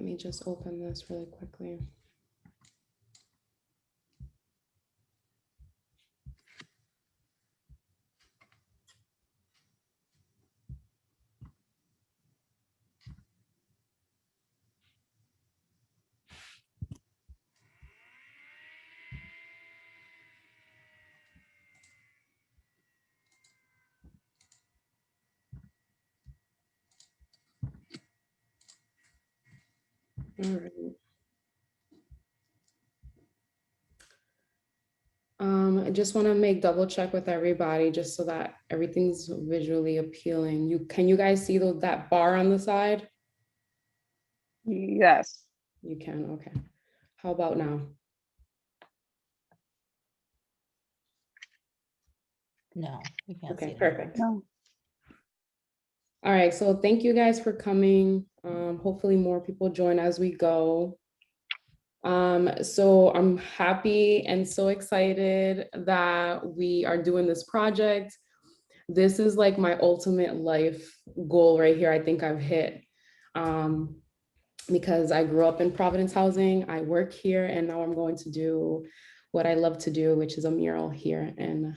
me just open this really quickly. All right. I just want to make double check with everybody just so that everything's visually appealing. Can you guys see that bar on the side? Yes. You can, okay. How about now? No, we can't see Okay, it. perfect. No. All right, so thank you guys for coming. Hopefully more people join as we go. So I'm happy and so excited that we are doing this project. This is like my ultimate life goal right here. I think I've hit because I grew up in Providence Housing. I work here and now I'm going to do what I love to do, which is a mural here in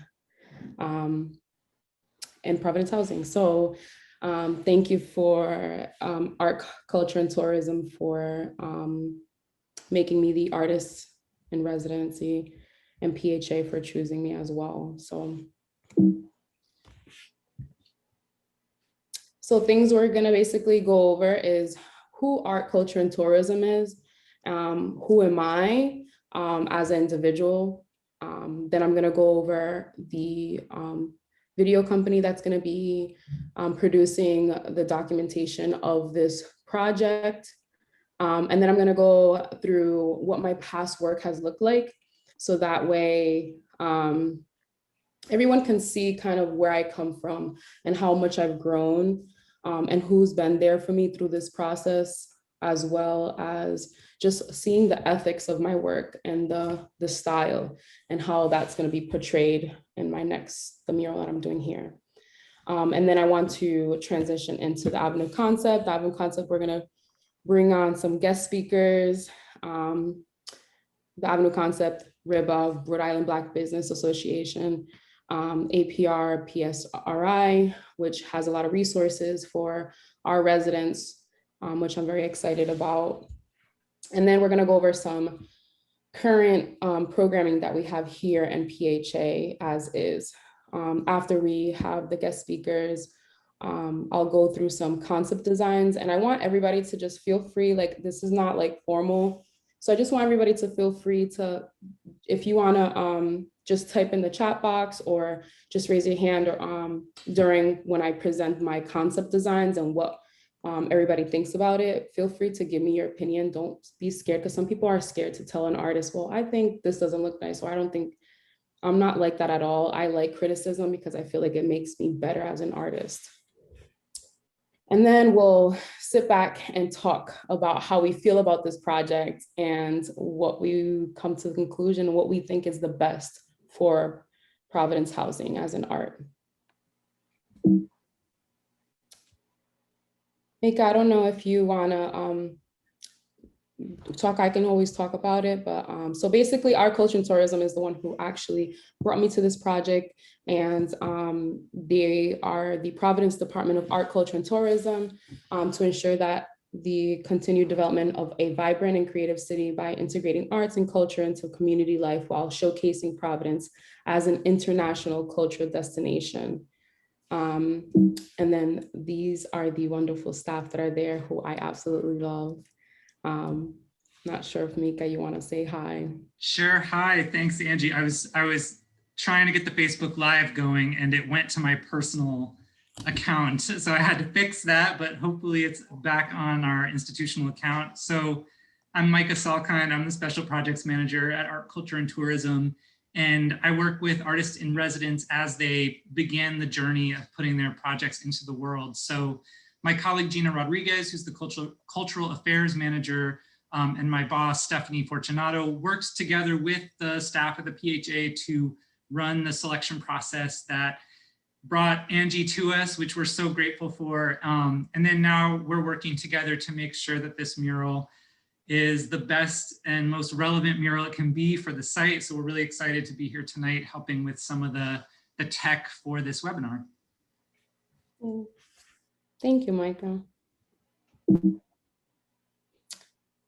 Providence Housing. So thank you for Art, Culture, and Tourism for making me the artist in residency, and PHA for choosing me as well. So things we're gonna basically go over is who Art, Culture, and Tourism is, who am I as an individual. Then I'm gonna go over the video company that's gonna be producing the documentation of this project. And then I'm gonna go through what my past work has looked like. So that way, everyone can see kind of where I come from and how much I've grown and who's been there for me through this process, as well as just seeing the ethics of my work and the style and how that's gonna be portrayed in the mural that I'm doing here. And then I want to transition into the Avenue concept. The Avenue concept, we're gonna bring on some guest speakers. The Avenue concept, RIBA, Rhode Island Black Business Association, APR, PSRI, which has a lot of resources for our residents, which I'm very excited about. And then we're gonna go over some current programming that we have here in PHA as is. After we have the guest speakers, I'll go through some concept designs, and I want everybody to just feel free, like this is not like formal. So I just want everybody to feel free to, if you wanna just type in the chat box or just raise your hand or, during when I present my concept designs and what everybody thinks about it, feel free to give me your opinion. Don't be scared, because some people are scared to tell an artist, well, I think this doesn't look nice, or I don't think. I'm not like that at all. I like criticism because I feel like it makes me better as an artist. And then we'll sit back and talk about how we feel about this project and what we come to the conclusion, what we think is the best for Providence Housing as an art. Mika, I don't know if you wanna talk, I can always talk about it, but so basically Art, Culture, and Tourism is the one who actually brought me to this project, and they are the Providence Department of Art, Culture, and Tourism to ensure that the continued development of a vibrant and creative city by integrating arts and culture into community life while showcasing Providence as an international cultural destination. And then these are the wonderful staff that are there who I absolutely love. Not sure if Mika, you want to say hi. Sure. Hi. Thanks, Angie. I was trying to get the Facebook Live going and it went to my personal account. So I had to fix that, but hopefully it's back on our institutional account. So I'm Micah Salkind. I'm the Special Projects Manager at Art, Culture, and Tourism. And I work with artists in residence as they begin the journey of putting their projects into the world. So my colleague, Gina Rodriguez, who's the Cultural Affairs Manager, and my boss, Stephanie Fortunato, works together with the staff at the PHA to run the selection process that brought Angie to us, which we're so grateful for. And then now we're working together to make sure that this mural is the best and most relevant mural it can be for the site. So we're really excited to be here tonight helping with some of the tech for this webinar. Thank you, Micah.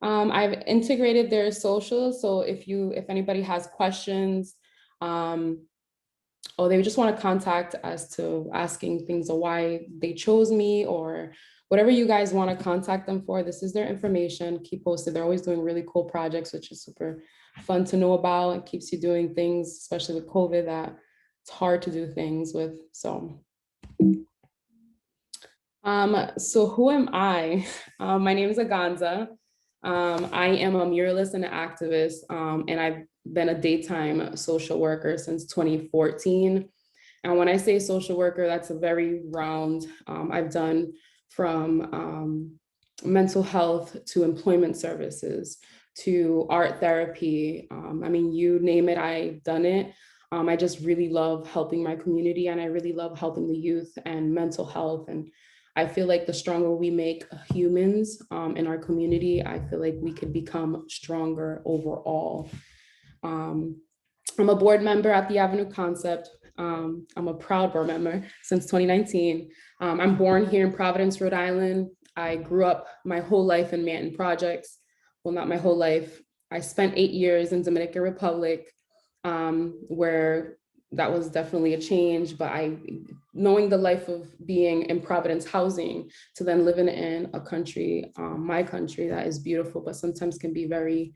I've integrated their socials, so if anybody has questions, or they just want to contact as to asking things of why they chose me or whatever you guys want to contact them for, this is their information. Keep posted. They're always doing really cool projects, which is super fun to know about. It keeps you doing things, especially with COVID, that it's hard to do things with. So who am I? My name is AGONZA. I am a muralist and an activist, and I've been a daytime social worker since 2014. And when I say social worker, that's a very round. I've done from mental health to employment services to art therapy. I mean, you name it, I've done it. I just really love helping my community, and I really love helping the youth and mental health. And I feel like the stronger we make humans in our community, I feel like we could become stronger overall. I'm a board member at the Avenue Concept. I'm a proud board member since 2019. I'm born here in Providence, Rhode Island. I grew up my whole life in Manton projects. Well, not my whole life. I spent 8 years in Dominican Republic, where that was definitely a change, but knowing the life of being in Providence housing to then living in a country, my country, that is beautiful, but sometimes can be very,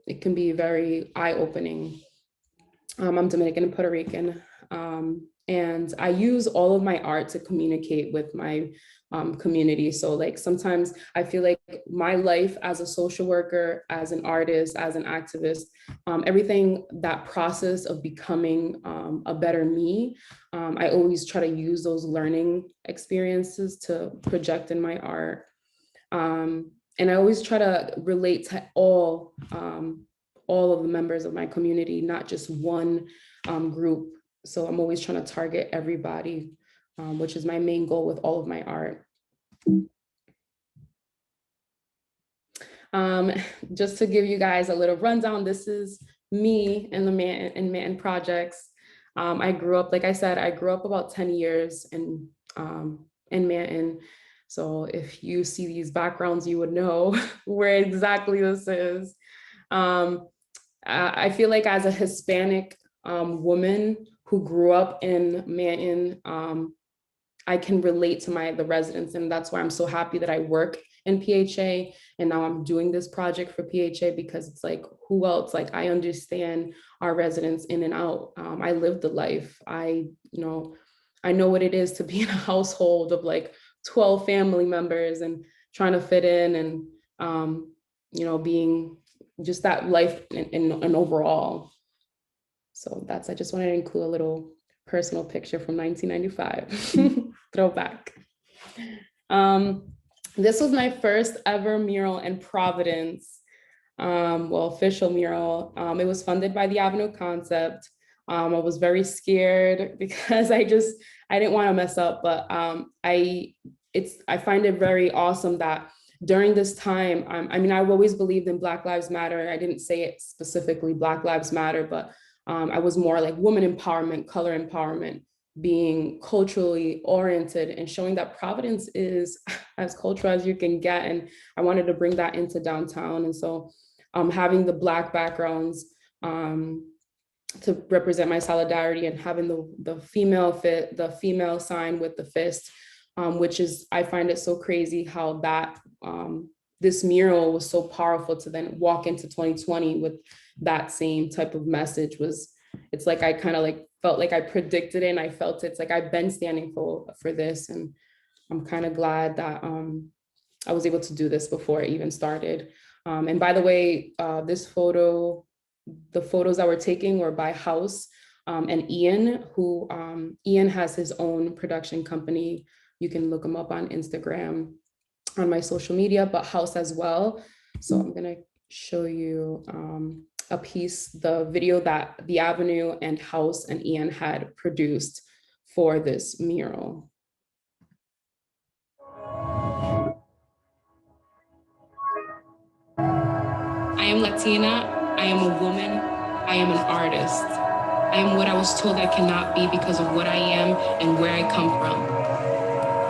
it can be very eye-opening. I'm Dominican and Puerto Rican, and I use all of my art to communicate with my community. So like sometimes I feel like my life as a social worker, as an artist, as an activist, everything, that process of becoming a better me, I always try to use those learning experiences to project in my art. And I always try to relate to all of the members of my community, not just one group. So I'm always trying to target everybody, which is my main goal with all of my art. Just to give you guys a little rundown, this is me in the Manton projects. I grew up, like I said, I grew up about 10 years in Manton. So if you see these backgrounds, you would know where exactly this is. I feel like as a Hispanic woman who grew up in Manton, I can relate to the residents, and that's why I'm so happy that I work in PHA, and now I'm doing this project for PHA, because it's like, who else? Like, I understand our residents in and out. I lived the life. I know what it is to be in a household of like 12 family members and trying to fit in, and being just that life and overall. So I just wanted to include a little personal picture from 1995, throwback. This was my first ever mural in Providence, official mural. It was funded by the Avenue Concept. I was very scared because I didn't want to mess up, but I find it very awesome that during this time, I've always believed in Black Lives Matter. I didn't say it specifically Black Lives Matter, but I was more like woman empowerment, color empowerment, being culturally oriented and showing that Providence is as cultural as you can get. And I wanted to bring that into downtown. And so having the Black backgrounds to represent my solidarity, and having the female sign with the fist, which is, I find it so crazy how that this mural was so powerful to then walk into 2020 with that same type of message. It's like I kind of like felt like I predicted it, and I felt it's like I've been standing for this, and I'm kind of glad that I was able to do this before it even started. And by the way, the photos that we're taking were by House and Ian, who Ian has his own production company. You can look him up on Instagram, on my social media, but House as well. So I'm gonna show you the video that the Avenue and House and Ian had produced for this mural. I am Latina, I am a woman, I am an artist. I am what I was told I cannot be because of what I am and where I come from.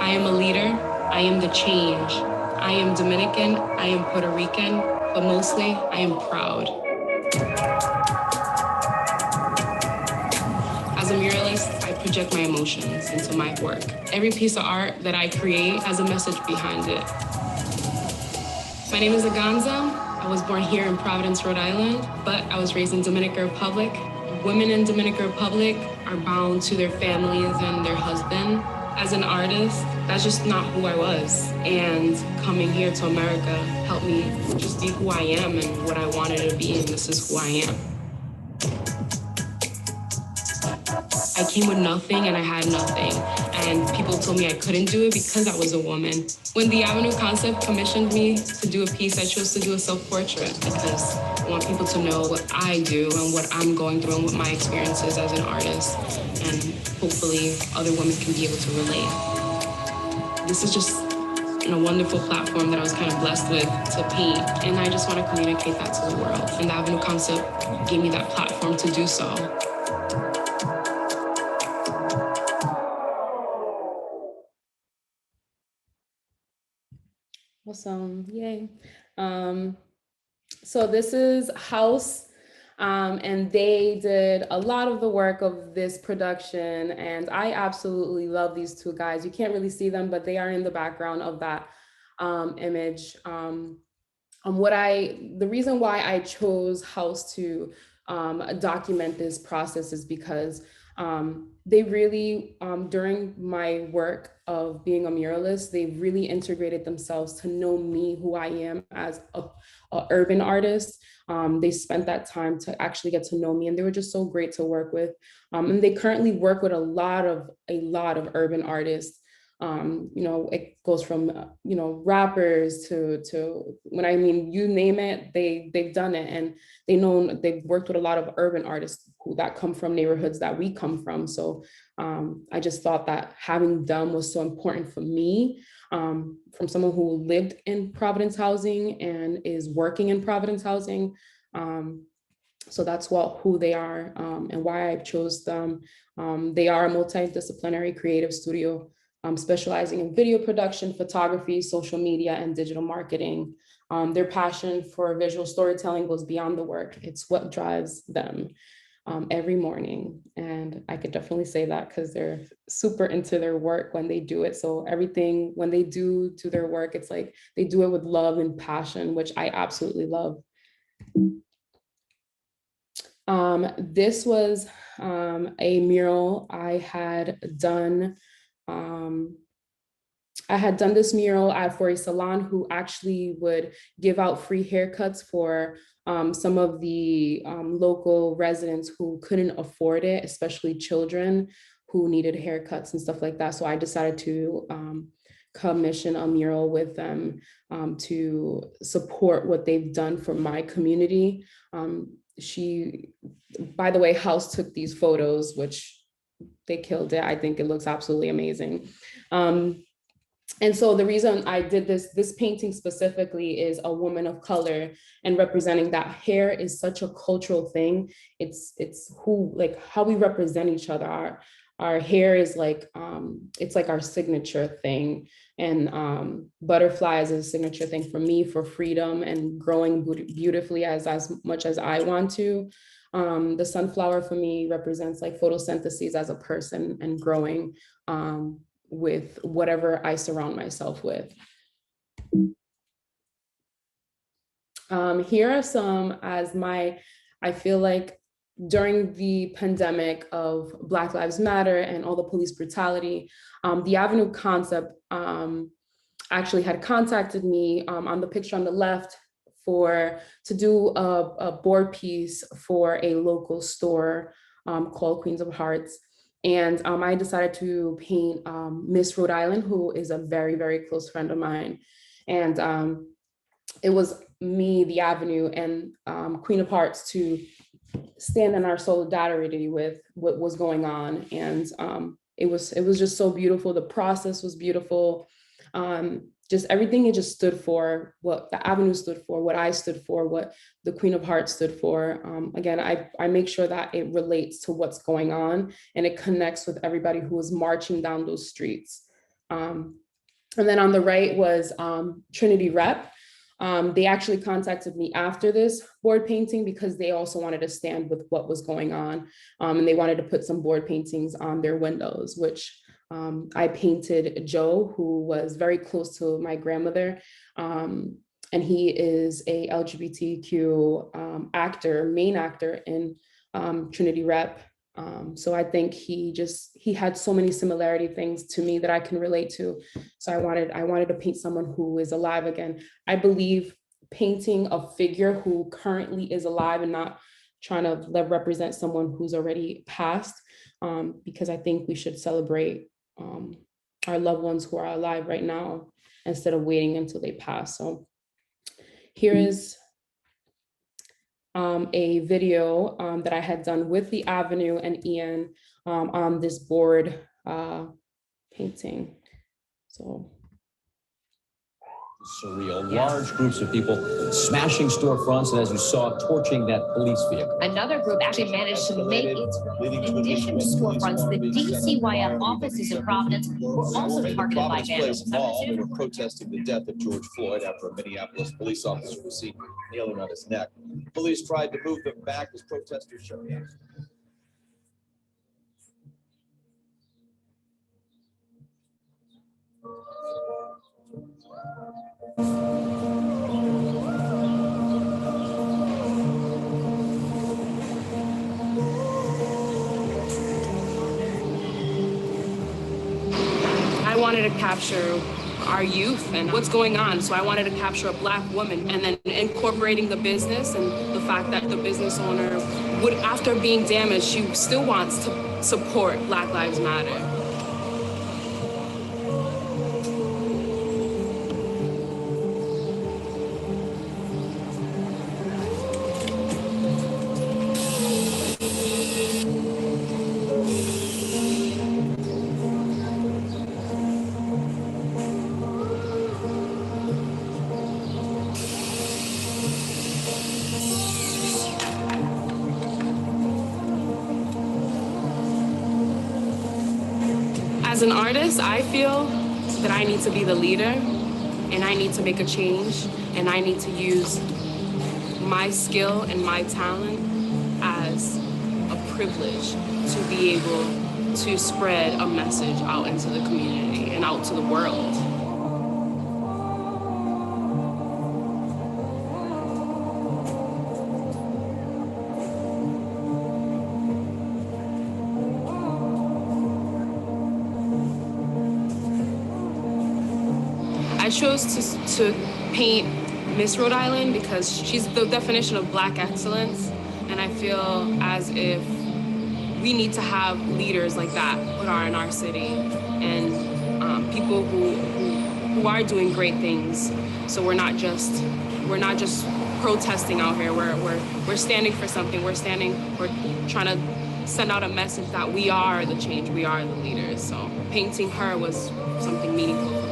I am a leader, I am the change. I am Dominican, I am Puerto Rican, but mostly I am proud. As a muralist, I project my emotions into my work. Every piece of art that I create has a message behind it. My name is AGONZA. I was born here in Providence, Rhode Island, but I was raised in Dominican Republic. Women in Dominican Republic are bound to their families and their husband. As an artist, that's just not who I was. And coming here to America helped me just be who I am and what I wanted to be, and this is who I am. I came with nothing and I had nothing. And people told me I couldn't do it because I was a woman. When the Avenue Concept commissioned me to do a piece, I chose to do a self-portrait because I want people to know what I do and what I'm going through and what my experience is as an artist. And hopefully other women can be able to relate. This is just a wonderful platform that I was kind of blessed with to paint. And I just want to communicate that to the world. And the Avenue Concept gave me that platform to do so. Awesome, yay. So this is House, and they did a lot of the work of this production, and I absolutely love these two guys. You can't really see them, but they are in the background of that image. The reason why I chose House to document this process is because they really, during my work of being a muralist, they really integrated themselves to know me, who I am as a urban artist. They spent that time to actually get to know me, and they were just so great to work with. And they currently work with a lot of urban artists. It goes from rappers to when I mean you name it, they've done it, and they've worked with a lot of urban artists that come from neighborhoods that we come from. So I just thought that having them was so important for me, from someone who lived in Providence housing and is working in Providence housing. So that's who they are, and why I chose them. They are a multidisciplinary creative studio, specializing in video production, photography, social media, and digital marketing. Their passion for visual storytelling goes beyond the work. It's what drives them every morning. And I could definitely say that because they're super into their work when they do it. So everything, when they do their work, it's like they do it with love and passion, which I absolutely love. This was a mural I had done. I had done this mural for a salon who actually would give out free haircuts for some of the local residents who couldn't afford it, especially children who needed haircuts and stuff like that. So I decided to commission a mural with them to support what they've done for my community. By the way, House took these photos, which they killed it. I think it looks absolutely amazing. And so the reason I did this painting specifically is a woman of color, and representing that hair is such a cultural thing. It's how we represent each other. Our hair is it's like our signature thing. And butterflies is a signature thing for me, for freedom and growing beautifully as much as I want to. The sunflower for me represents like photosynthesis as a person and growing with whatever I surround myself with. Here are some I feel like during the pandemic of Black Lives Matter and all the police brutality, the Avenue Concept actually had contacted me on the picture on the left to do a board piece for a local store called Queens of Hearts. And I decided to paint Miss Rhode Island, who is a very, very close friend of mine. And it was me, the Avenue, and Queen of Hearts to stand in our solidarity with what was going on. And it was just so beautiful. The process was beautiful. Just everything it just stood for, what the Avenue stood for, what I stood for, what the Queen of Hearts stood for. Again, I make sure that it relates to what's going on and it connects with everybody who is marching down those streets. And then on the right was Trinity Rep. They actually contacted me after this board painting because they also wanted to stand with what was going on. And they wanted to put some board paintings on their windows, which I painted Joe, who was very close to my grandmother. And he is a LGBTQ actor, main actor in Trinity Rep. So I think he had so many similarity things to me that I can relate to. So I wanted to paint someone who is alive again. I believe painting a figure who currently is alive and not trying to represent someone who's already passed, because I think we should celebrate our loved ones who are alive right now instead of waiting until they pass. So here is a video that I had done with the Avenue and Ian on this board painting. So surreal. Large groups of people smashing storefronts, and as you saw, torching that police vehicle. Another group actually managed to make its way. In addition to storefronts, the DCYF offices in Providence were also targeted by vandals. They were protesting the death of George Floyd after a Minneapolis police officer was seen kneeling on his neck. Police tried to move them back as protesters showed up. I wanted to capture our youth and what's going on. So I wanted to capture a Black woman, and then incorporating the business and the fact that the business owner would, after being damaged, she still wants to support Black Lives Matter. As an artist, I feel that I need to be the leader and I need to make a change and I need to use my skill and my talent as a privilege to be able to spread a message out into the community and out to the world. I chose to paint Miss Rhode Island because she's the definition of Black excellence, and I feel as if we need to have leaders like that who are in our city, and people who are doing great things. So we're not just protesting out here. We're standing for something. We're trying to send out a message that we are the change. We are the leaders. So painting her was something meaningful for me.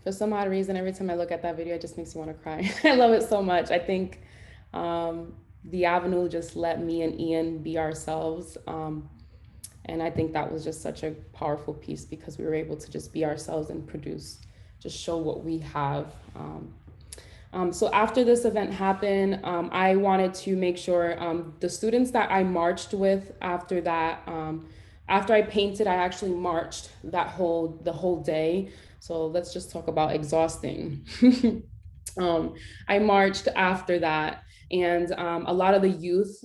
For some odd reason, every time I look at that video, it just makes me want to cry. I love it so much. I think the Avenue just let me and Ian be ourselves. And I think that was just such a powerful piece because we were able to just be ourselves and produce, just show what we have. So after this event happened, I wanted to make sure the students that I marched with after that, after I painted, I actually marched the whole day. So let's just talk about exhausting. I marched after that, and a lot of the youth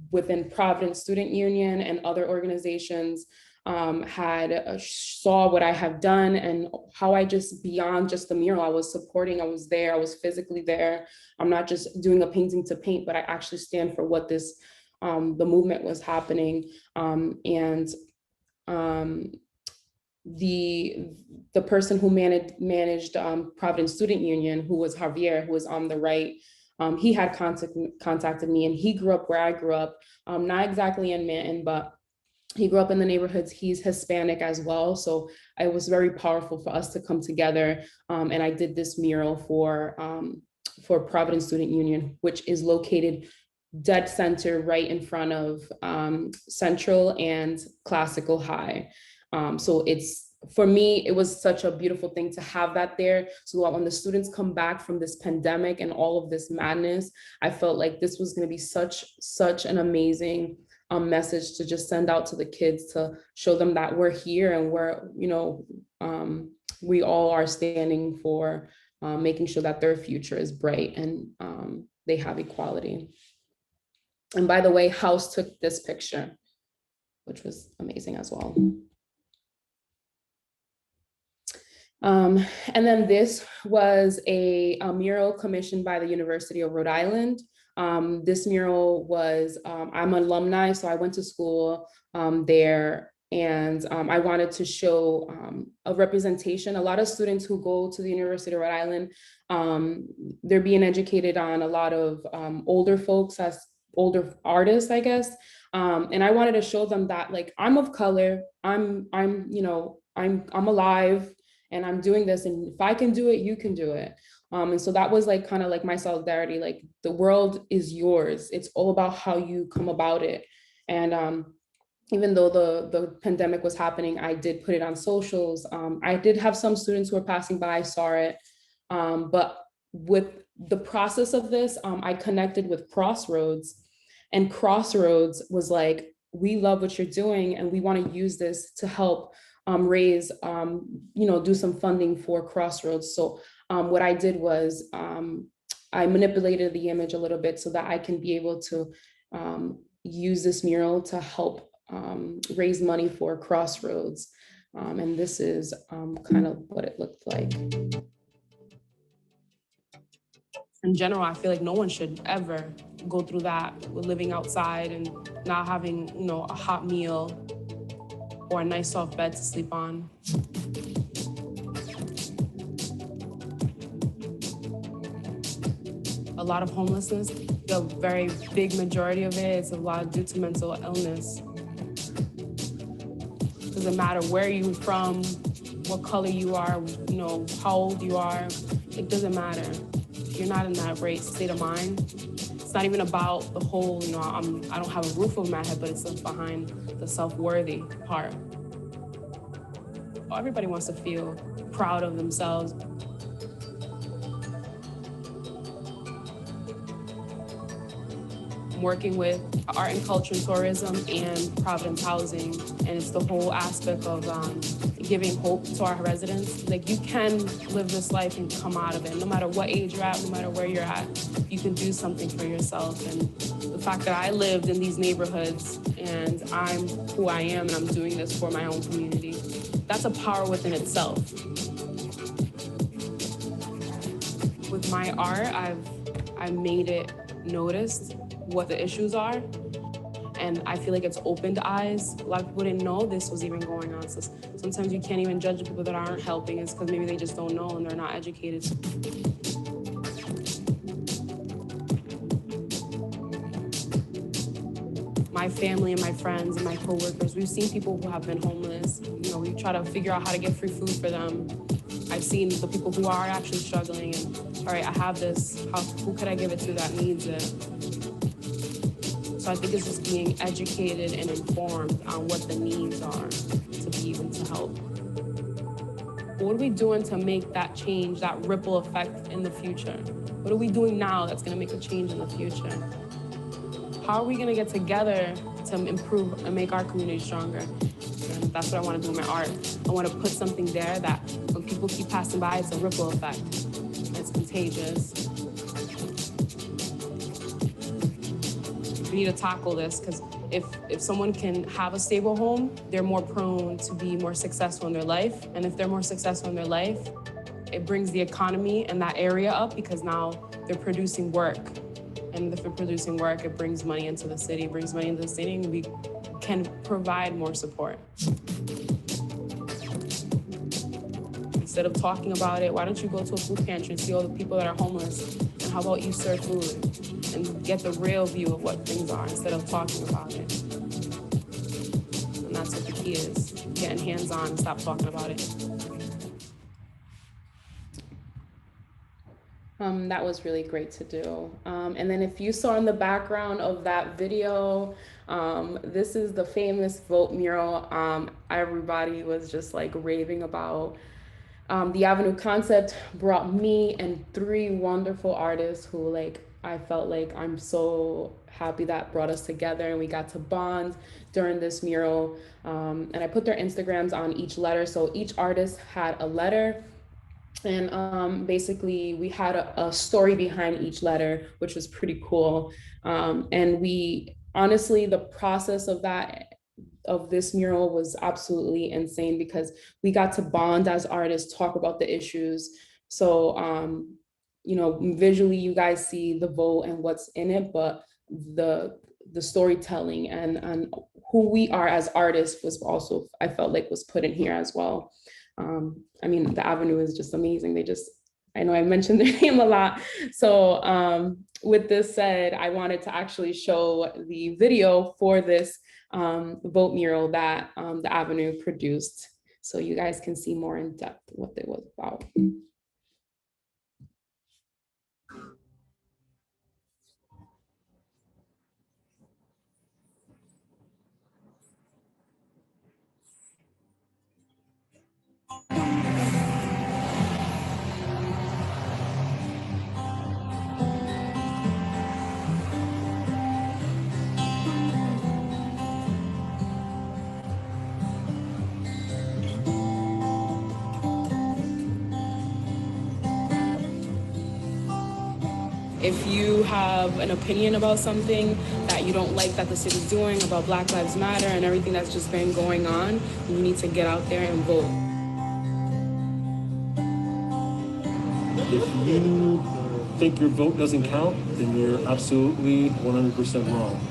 within Providence Student Union and other organizations had saw what I have done and how I just, beyond just the mural, I was supporting, I was there, I was physically there. I'm not just doing a painting to paint, but I actually stand for what this, the movement was happening. The person who managed Providence Student Union, who was Javier, who was on the right, he had contacted me, and he grew up where I grew up, not exactly in Manton, but he grew up in the neighborhoods. He's Hispanic as well. So it was very powerful for us to come together. And I did this mural for Providence Student Union, which is located dead center right in front of Central and Classical High. So it's, for me, it was such a beautiful thing to have that there. So when the students come back from this pandemic and all of this madness, I felt like this was going to be such an amazing message to just send out to the kids, to show them that we're here and we're, you know, we all are standing for making sure that their future is bright and they have equality. And by the way, House took this picture, which was amazing as well. And then this was a mural commissioned by the University of Rhode Island. This mural was, I'm an alumni, so I went to school there, and I wanted to show a representation. A lot of students who go to the University of Rhode Island, they're being educated on a lot of older folks as older artists, I guess. And I wanted to show them that, like, I'm of color, I'm alive, and I'm doing this, and if I can do it, you can do it. And so that was like kind of like my solidarity, like the world is yours. It's all about how you come about it. And even though the pandemic was happening, I did put it on socials. I did have some students who were passing by, saw it. But with the process of this, I connected with Crossroads, and Crossroads was like, we love what you're doing, and we want to use this to help raise, do some funding for Crossroads. So what I did was I manipulated the image a little bit so that I can be able to use this mural to help raise money for Crossroads. And this is kind of what it looked like. In general, I feel like no one should ever go through that with living outside and not having, a hot meal or a nice soft bed to sleep on. A lot of homelessness, a very big majority of it is a lot due to mental illness. Doesn't matter where you're from, what color you are, how old you are, it doesn't matter. If you're not in that right state of mind, it's not even about the whole, I don't have a roof over my head, but it's behind the self-worthy part. Everybody wants to feel proud of themselves. I'm working with art and culture and tourism and Providence Housing, and it's the whole aspect of giving hope to our residents. Like, you can live this life and come out of it. No matter what age you're at, no matter where you're at, you can do something for yourself. And the fact that I lived in these neighborhoods and I'm who I am and I'm doing this for my own community, that's a power within itself. With my art, I've made it noticed what the issues are. And I feel like it's opened eyes. A lot of people didn't know this was even going on. So sometimes you can't even judge the people that aren't helping. It's because maybe they just don't know and they're not educated. My family and my friends and my coworkers, we've seen people who have been homeless. We try to figure out how to get free food for them. I've seen the people who are actually struggling and, all right, I have this, who could I give it to that needs it? So I think it's just being educated and informed on what the needs are to be able to help. What are we doing to make that change, that ripple effect in the future? What are we doing now that's gonna make a change in the future? How are we gonna get together to improve and make our community stronger? And that's what I wanna do with my art. I wanna put something there that when people keep passing by, it's a ripple effect. It's contagious. We need to tackle this because if someone can have a stable home, they're more prone to be more successful in their life. And if they're more successful in their life, it brings the economy in that area up because now they're producing work. And if they're producing work, it brings money into the city, and we can provide more support. Instead of talking about it, why don't you go to a food pantry and see all the people that are homeless? And how about you serve food and get the real view of what things are instead of talking about it? And that's what the key is, getting hands-on and stop talking about it. That was really great to do. And then if you saw in the background of that video, this is the famous vote mural. Everybody was just like raving about. The Avenue concept brought me and 3 wonderful artists who I felt like I'm so happy that brought us together and we got to bond during this mural. And I put their Instagrams on each letter. So each artist had a letter. And basically we had a story behind each letter, which was pretty cool. And we, honestly, the process of this mural was absolutely insane because we got to bond as artists, talk about the issues. So, you know, visually you guys see the vote and what's in it, but the storytelling and who we are as artists was also, I felt like, was put in here as well. I mean, the Avenue is just amazing. I know I mentioned their name a lot. So with this said, I wanted to actually show the video for this vote mural that the Avenue produced, so you guys can see more in depth what it was about. If you have an opinion about something that you don't like that the city's doing about Black Lives Matter and everything that's just been going on, you need to get out there and vote. If you think your vote doesn't count, then you're absolutely 100% wrong.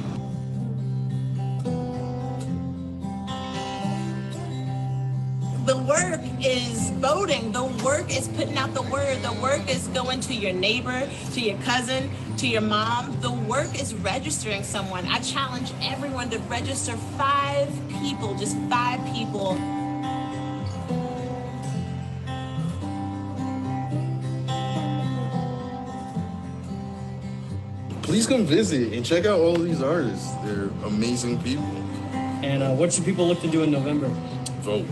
The work is voting. The work is putting out the word. The work is going to your neighbor, to your cousin, to your mom. The work is registering someone. I challenge everyone to register 5 people, just 5 people. Please come visit and check out all of these artists. They're amazing people. And what should people look to do in November? Vote.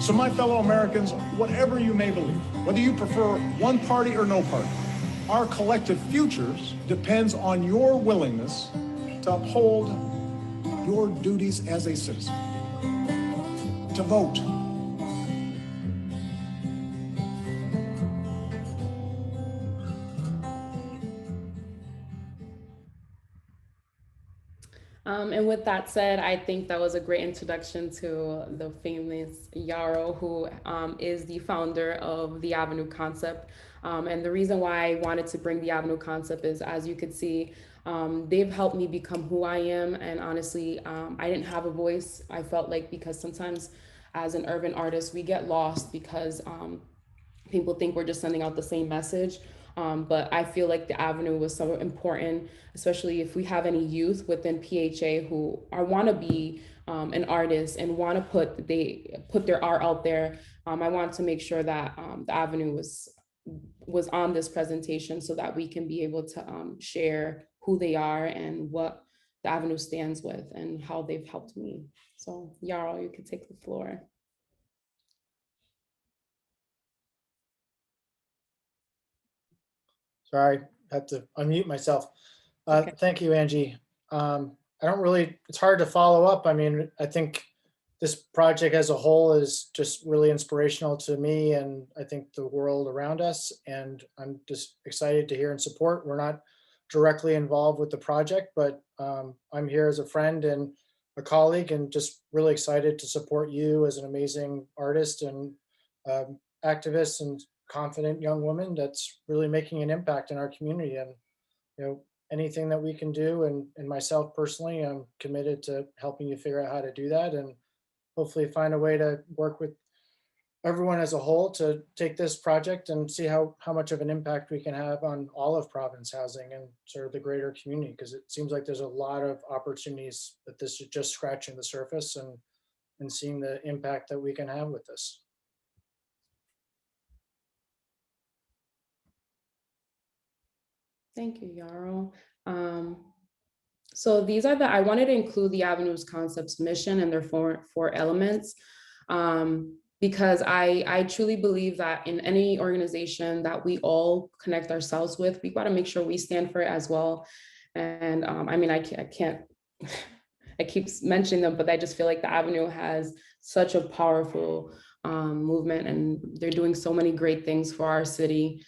So my fellow Americans, whatever you may believe, whether you prefer one party or no party, our collective futures depends on your willingness to uphold your duties as a citizen, to vote. And with that said, I think that was a great introduction to the famous Yarrow, who is the founder of the Avenue concept. And the reason why I wanted to bring the Avenue concept is, as you could see, they've helped me become who I am. And honestly, I didn't have a voice. I felt like, because sometimes as an urban artist, we get lost because people think we're just sending out the same message. But I feel like the avenue was so important, especially if we have any youth within PHA who want to be an artist and want to put their art out there. I want to make sure that the avenue was on this presentation so that we can be able to share who they are and what the avenue stands with and how they've helped me. So Yarrow, you can take the floor. Sorry, I had to unmute myself. Okay. Thank you, Angie. It's hard to follow up. I mean, I think this project as a whole is just really inspirational to me and I think the world around us. And I'm just excited to hear and support. We're not directly involved with the project, but I'm here as a friend and a colleague and just really excited to support you as an amazing artist and activist and confident young woman that's really making an impact in our community. And anything that we can do, and myself personally, I'm committed to helping you figure out how to do that and hopefully find a way to work with everyone as a whole to take this project and see how much of an impact we can have on all of Providence housing and sort of the greater community, because it seems like there's a lot of opportunities, that this is just scratching the surface and seeing the impact that we can have with this. Thank you, Yarrow. So these are I wanted to include the Avenue's concepts, mission, and their four elements, because I truly believe that in any organization that we all connect ourselves with, we got to make sure we stand for it as well. And I mean, I can't, I keep mentioning them, but I just feel like the Avenue has such a powerful movement, and they're doing so many great things for our city.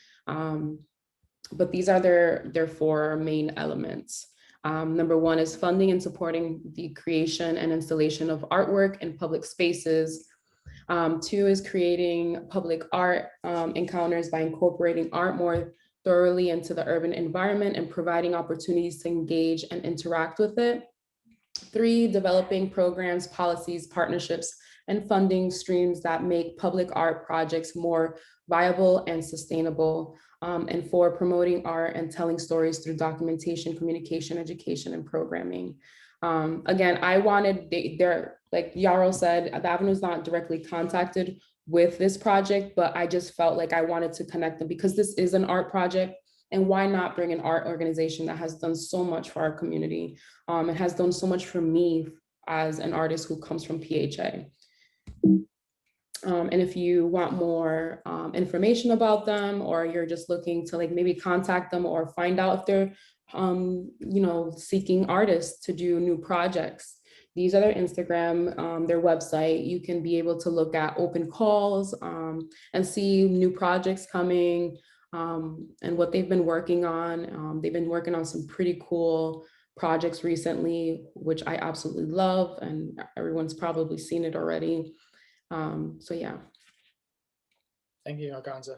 But these are their four main elements. Number one is funding and supporting the creation and installation of artwork in public spaces. Two is creating public art encounters by incorporating art more thoroughly into the urban environment and providing opportunities to engage and interact with it. Three, developing programs, policies, partnerships, and funding streams that make public art projects more viable and sustainable. And four, promoting art and telling stories through documentation, communication, education, and programming. Again, I wanted, like Yarrow said, the Avenue is not directly contacted with this project, but I just felt like I wanted to connect them because this is an art project. And why not bring an art organization that has done so much for our community? It has done so much for me as an artist who comes from PHA. And if you want more information about them, or you're just looking to like maybe contact them or find out if they're seeking artists to do new projects, these are their Instagram, their website. You can be able to look at open calls and see new projects coming and what they've been working on. They've been working on some pretty cool projects recently, which I absolutely love, and everyone's probably seen it already. So yeah. Thank you, AGONZA.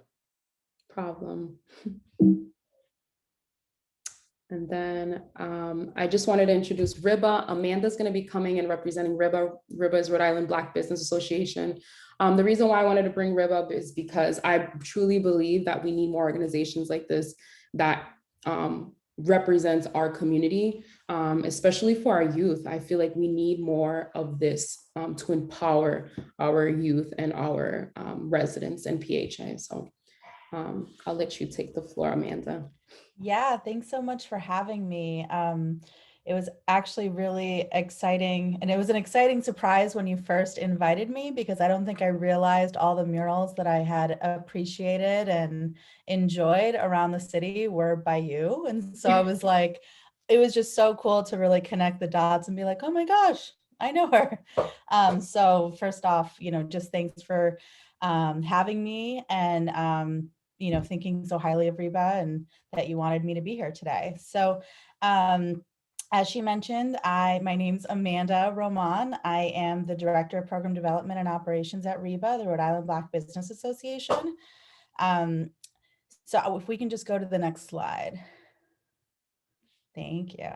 Problem. And then I just wanted to introduce RIBA. Amanda's going to be coming and representing RIBA. RIBA is Rhode Island Black Business Association. The reason why I wanted to bring RIBA up is because I truly believe that we need more organizations like this that represents our community, especially for our youth. I feel like we need more of this to empower our youth and our residents in PHA. So I'll let you take the floor, Amanda. Yeah, thanks so much for having me. It was actually really exciting, and it was an exciting surprise when you first invited me, because I don't think I realized all the murals that I had appreciated and enjoyed around the city were by you. And so I was like, it was just so cool to really connect the dots and be like, oh my gosh, I know her. So first off, just thanks for having me, and thinking so highly of RIBA and that you wanted me to be here today. So as she mentioned, my name's Amanda Roman. I am the Director of Program Development and Operations at RIBA, the Rhode Island Black Business Association. So if we can just go to the next slide. Thank you.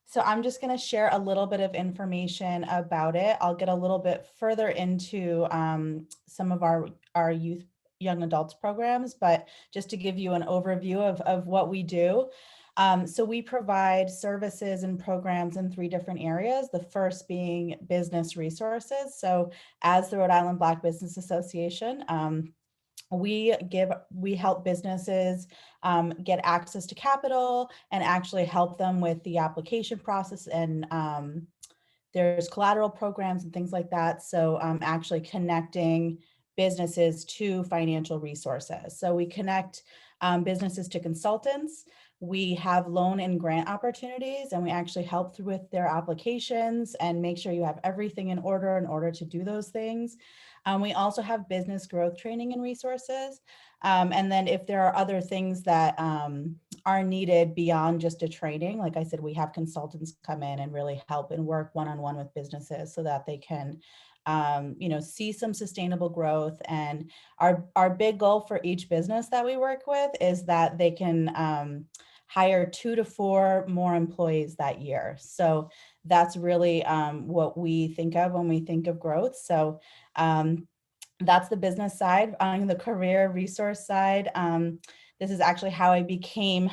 So I'm just going to share a little bit of information about it. I'll get a little bit further into some of our youth young adults programs, but just to give you an overview of what we do. So we provide services and programs in 3 different areas. The first being business resources. So as the Rhode Island Black Business Association, we help businesses get access to capital and actually help them with the application process, and there's collateral programs and things like that. So actually connecting businesses to financial resources. So we connect businesses to consultants. We have loan and grant opportunities, and we actually help with their applications and make sure you have everything in order to do those things. We also have business growth training and resources. And then if there are other things that are needed beyond just a training, like I said, we have consultants come in and really help and work one-on-one with businesses so that they can see some sustainable growth. And our big goal for each business that we work with is that they can hire 2 to 4 more employees that year. So that's really what we think of when we think of growth. So that's the business side. On the career resource side, this is actually how I became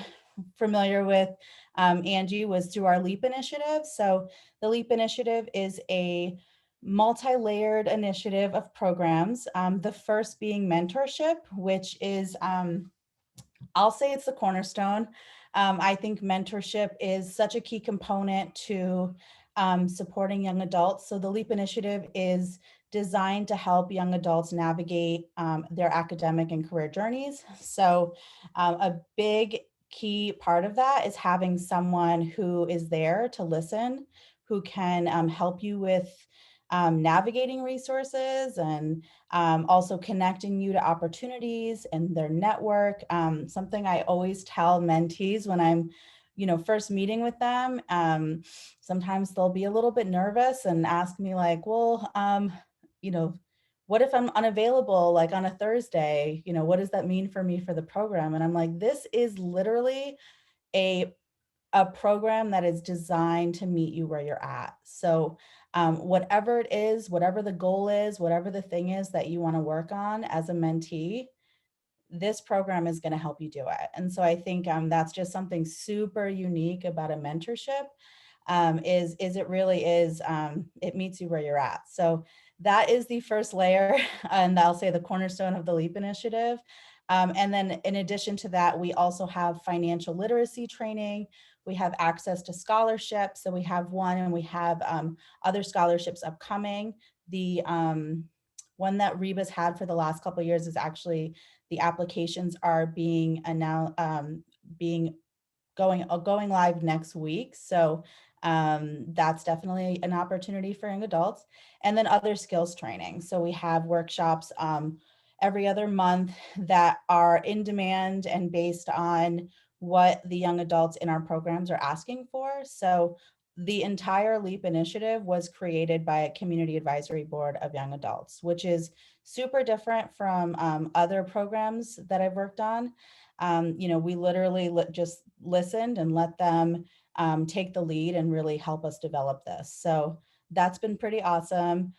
familiar with Angie, was through our LEAP initiative. So the LEAP initiative is a multi-layered initiative of programs. The first being mentorship, which is, I'll say it's the cornerstone. I think mentorship is such a key component to supporting young adults. So the LEAP initiative is designed to help young adults navigate their academic and career journeys. So a big key part of that is having someone who is there to listen, who can help you with navigating resources and also connecting you to opportunities and their network. Something I always tell mentees when I'm first meeting with them, sometimes they'll be a little bit nervous and ask me like, well, what if I'm unavailable like on a Thursday? What does that mean for me for the program? And I'm like, this is literally a program that is designed to meet you where you're at. So whatever it is, whatever the goal is, whatever the thing is that you want to work on as a mentee, this program is going to help you do it. And so I think that's just something super unique about a mentorship, is it really is, it meets you where you're at. So that is the first layer, and I'll say the cornerstone of the LEAP initiative. And then in addition to that, we also have financial literacy training. We have access to scholarships. So we have one, and we have other scholarships upcoming. The one that Reba's had for the last couple of years is actually, the applications are being announced, going live next week. So that's definitely an opportunity for young adults. And then other skills training. So we have workshops every other month that are in demand and based on what the young adults in our programs are asking for. So the entire LEAP initiative was created by a community advisory board of young adults, which is super different from other programs that I've worked on. We literally just listened and let them take the lead and really help us develop this. So that's been pretty awesome.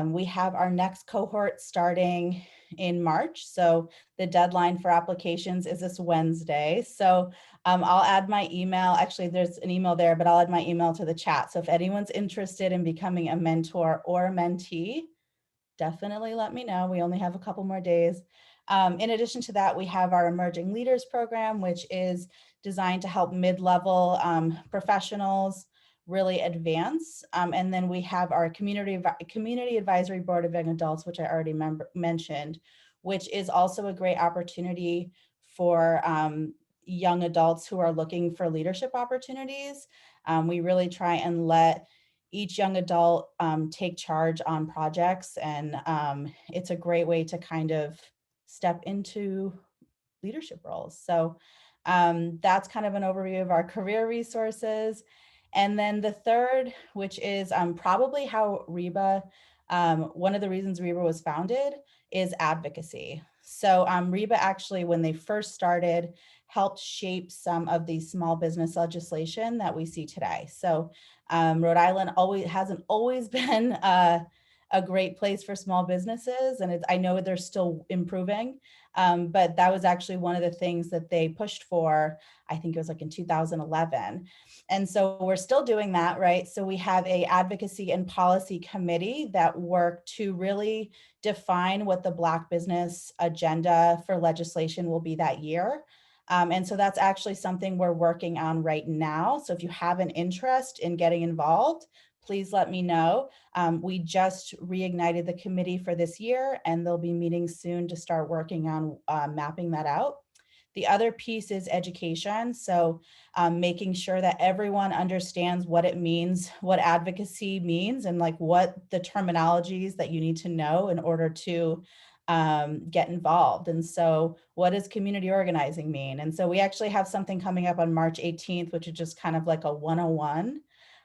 We have our next cohort starting in March. So the deadline for applications is this Wednesday. So I'll add my email. Actually, there's an email there, but I'll add my email to the chat. So if anyone's interested in becoming a mentor or a mentee, definitely let me know. We only have a couple more days. In addition to that, we have our Emerging Leaders program, which is designed to help mid-level professionals really advance. And then we have our community advisory board of young adults, which I already mentioned, which is also a great opportunity for young adults who are looking for leadership opportunities. We really try and let each young adult take charge on projects, and it's a great way to kind of step into leadership roles. So that's kind of an overview of our career resources. And then the third, which is probably how Reba, one of the reasons Reba was founded, is advocacy. So Reba actually, when they first started, helped shape some of the small business legislation that we see today. So Rhode Island hasn't always been a great place for small businesses, and I know they're still improving, but that was actually one of the things that they pushed for. I think it was like in 2011. And so we're still doing that, right? So we have a advocacy and policy committee that work to really define what the Black business agenda for legislation will be that year. And so that's actually something we're working on right now. So if you have an interest in getting involved, please let me know. We just reignited the committee for this year, and they'll be meeting soon to start working on mapping that out. The other piece is education. So making sure that everyone understands what it means, what advocacy means, and like what the terminologies that you need to know in order to get involved. And so what does community organizing mean? And so we actually have something coming up on March 18th, which is just kind of like a 101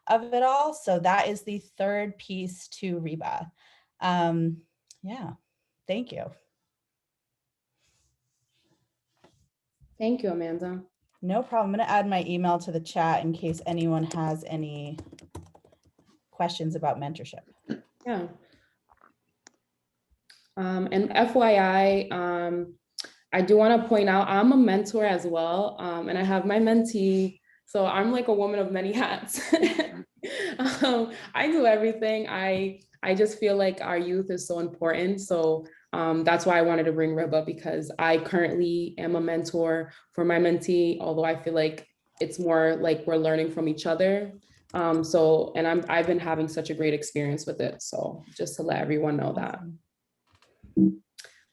of it all. So that is the third piece to REBA. Yeah, thank you. Thank you, Amanda. No problem. I'm going to add my email to the chat in case anyone has any questions about mentorship. Yeah. And FYI, I do want to point out I'm a mentor as well, and I have my mentee. So I'm like a woman of many hats. I do everything. I just feel like our youth is so important. So that's why I wanted to bring RIBA, because I currently am a mentor for my mentee, although I feel like it's more like we're learning from each other. And I've been having such a great experience with it. So just to let everyone know that.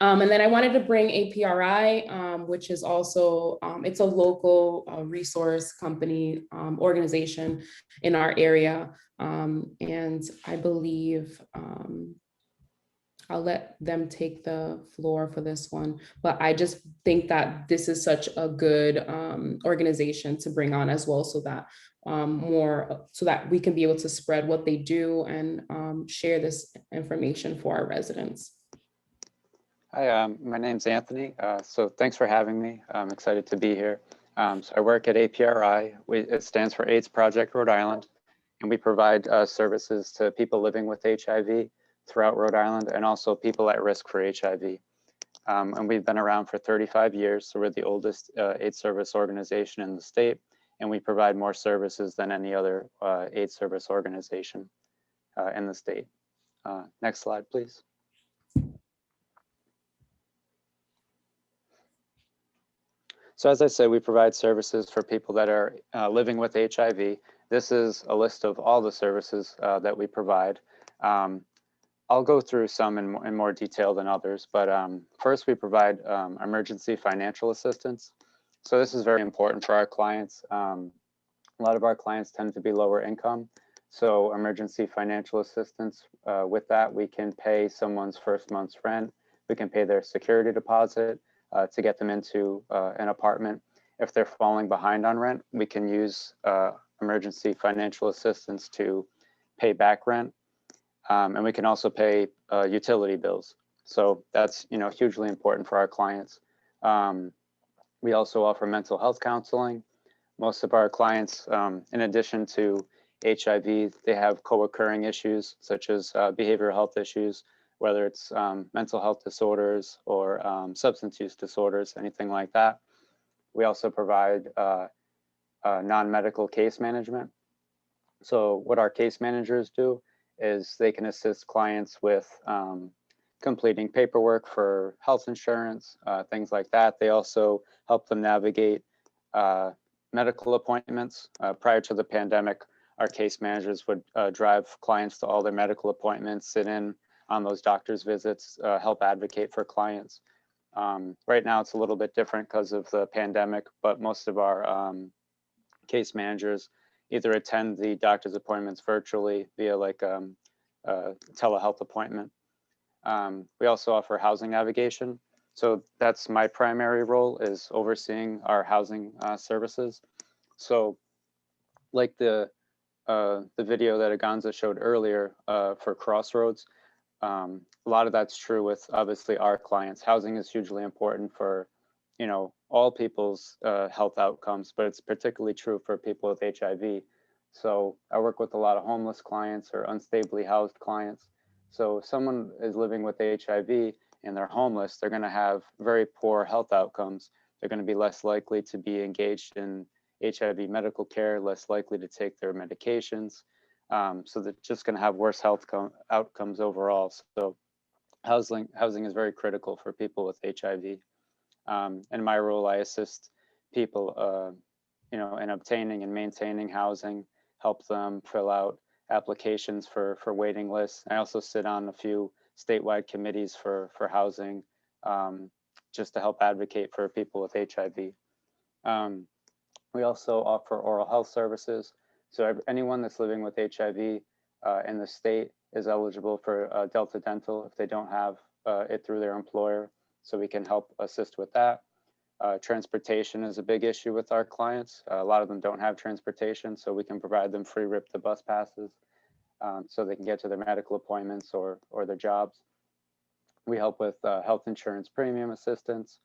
And then I wanted to bring APRI, which is also, it's a local resource company organization in our area. And I believe I'll let them take the floor for this one. But I just think that this is such a good organization to bring on as well, so that so that we can be able to spread what they do and share this information for our residents. Hi, my name's Anthony. So thanks for having me. I'm excited to be here. So I work at APRI. It stands for AIDS Project Rhode Island, and we provide services to people living with HIV throughout Rhode Island, and also people at risk for HIV. And we've been around for 35 years, so we're the oldest AIDS service organization in the state, and we provide more services than any other AIDS service organization in the state. Next slide, please. So as I said, we provide services for people that are living with HIV. This is a list of all the services that we provide. I'll go through some in more detail than others, but first we provide emergency financial assistance. So this is very important for our clients. A lot of our clients tend to be lower income. So emergency financial assistance, with that, we can pay someone's first month's rent. We can pay their security deposit to get them into an apartment. If they're falling behind on rent, we can use emergency financial assistance to pay back rent. And we can also pay utility bills. So that's hugely important for our clients. We also offer mental health counseling. Most of our clients, in addition to HIV, they have co-occurring issues such as behavioral health issues, whether it's mental health disorders or substance use disorders, anything like that. We also provide non-medical case management. So what our case managers do is they can assist clients with completing paperwork for health insurance, things like that. They also help them navigate medical appointments. Prior to the pandemic, our case managers would drive clients to all their medical appointments, sit in on those doctor's visits, help advocate for clients. Right now it's a little bit different because of the pandemic, but most of our case managers either attend the doctor's appointments virtually via like a telehealth appointment. We also offer housing navigation. So that's my primary role, is overseeing our housing services. So like the video that AGONZA showed earlier for Crossroads, a lot of that's true with obviously our clients. Housing is hugely important for all people's health outcomes, but it's particularly true for people with HIV. So I work with a lot of homeless clients or unstably housed clients. So if someone is living with HIV and they're homeless, they're going to have very poor health outcomes. They're going to be less likely to be engaged in HIV medical care, less likely to take their medications. So they're just going to have worse health outcomes overall. So housing is very critical for people with HIV. In my role, I assist people, in obtaining and maintaining housing, help them fill out applications for waiting lists. I also sit on a few statewide committees for housing, just to help advocate for people with HIV. We also offer oral health services. So anyone that's living with HIV in the state is eligible for Delta Dental if they don't have it through their employer. So we can help assist with that. Transportation is a big issue with our clients. A lot of them don't have transportation, so we can provide them free RIP to bus passes so they can get to their medical appointments or their jobs. We help with health insurance premium assistance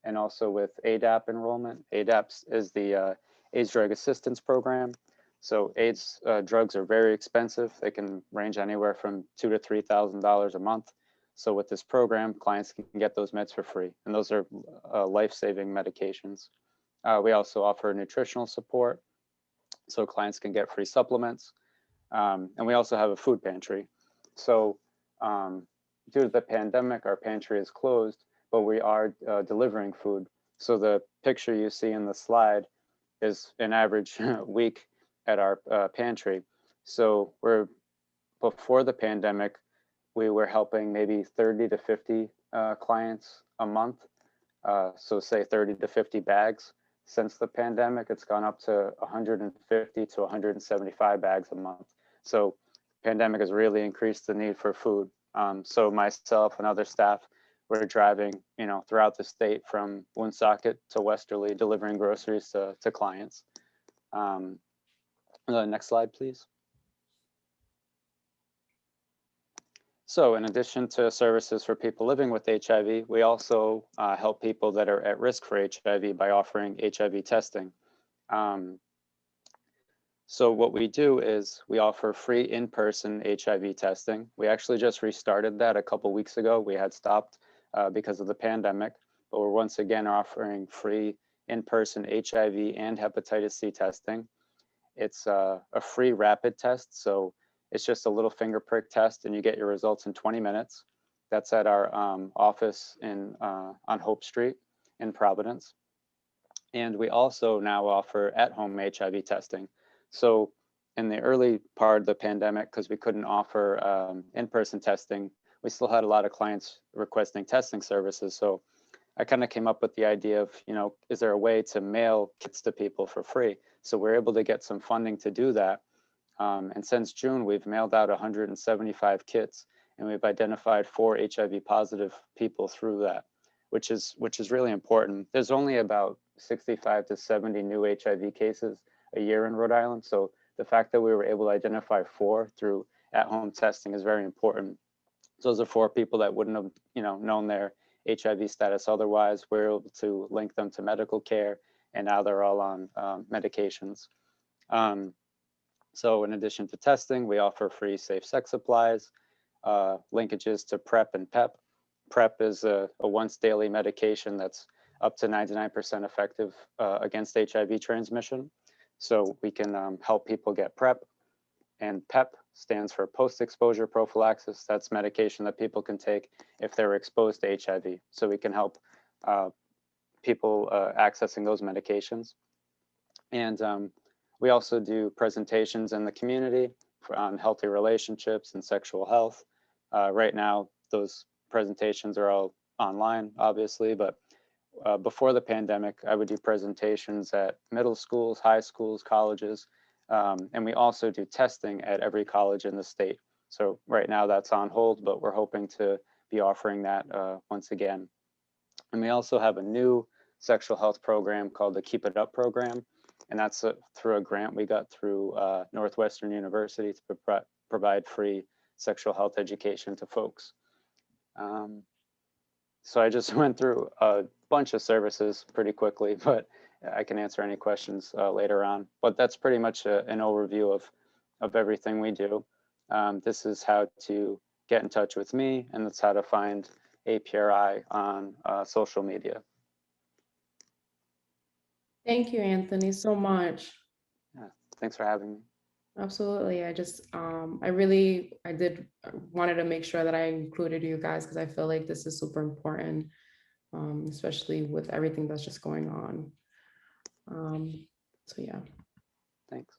and also with ADAP enrollment. ADAP is the AIDS Drug Assistance Program. So AIDS drugs are very expensive. They can range anywhere from $2,000 to $3,000 a month. So with this program, clients can get those meds for free, and those are life-saving medications. We also offer nutritional support, so clients can get free supplements. And we also have a food pantry. So due to the pandemic, our pantry is closed, but we are delivering food. So the picture you see in the slide is an average week at our pantry. So before the pandemic, we were helping maybe 30 to 50 clients a month. So say 30 to 50 bags. Since the pandemic, it's gone up to 150 to 175 bags a month. So pandemic has really increased the need for food. So myself and other staff, we're driving, throughout the state from Woonsocket to Westerly, delivering groceries to clients. Next slide, please. So in addition to services for people living with HIV, we also help people that are at risk for HIV by offering HIV testing. So what we do is we offer free in-person HIV testing. We actually just restarted that a couple weeks ago. We had stopped because of the pandemic, but we're once again offering free in-person HIV and hepatitis C testing. It's a free rapid test, so it's just a little finger prick test and you get your results in 20 minutes. That's at our office on Hope Street in Providence. And we also now offer at-home HIV testing. So in the early part of the pandemic, because we couldn't offer in-person testing, we still had a lot of clients requesting testing services. So I kind of came up with the idea of, is there a way to mail kits to people for free? So we're able to get some funding to do that. And since June, we've mailed out 175 kits, and we've identified 4 HIV positive people through that, which is really important. There's only about 65 to 70 new HIV cases a year in Rhode Island. So the fact that we were able to identify 4 through at-home testing is very important. So those are 4 people that wouldn't have, known their HIV status otherwise. We're able to link them to medical care, and now they're all on medications. So in addition to testing, we offer free safe sex supplies, linkages to PrEP and PEP. PrEP is a once daily medication that's up to 99% effective against HIV transmission. So we can help people get PrEP. And PEP stands for post-exposure prophylaxis. That's medication that people can take if they're exposed to HIV. So we can help people accessing those medications. And we also do presentations in the community on healthy relationships and sexual health. Right now, those presentations are all online, obviously, but before the pandemic, I would do presentations at middle schools, high schools, colleges, and we also do testing at every college in the state. So right now that's on hold, but we're hoping to be offering that once again. And we also have a new sexual health program called the Keep It Up program. And that's through a grant we got through Northwestern University to provide free sexual health education to folks. So I just went through a bunch of services pretty quickly, but I can answer any questions later on. But that's pretty much an overview of everything we do. This is how to get in touch with me, and that's how to find APRI on social media. Thank you, Anthony, so much. Yeah, thanks for having me. Absolutely. I wanted to make sure that I included you guys because I feel like this is super important, especially with everything that's just going on. So yeah. Thanks.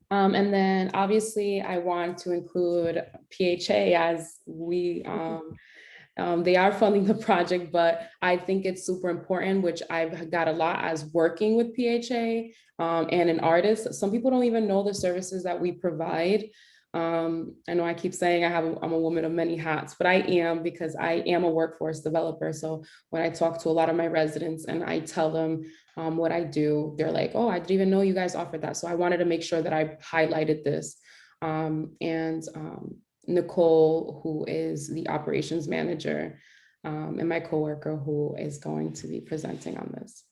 And then obviously I want to include PHA as we, they are funding the project, but I think it's super important, which I've got a lot as working with PHA and an artist. Some people don't even know the services that we provide. I know I keep saying I'm a woman of many hats, but I am, because I am a workforce developer. So when I talk to a lot of my residents and I tell them what I do, they're like, oh, I didn't even know you guys offered that. So I wanted to make sure that I highlighted this. Nicole, who is the operations manager, and my coworker who is going to be presenting on this.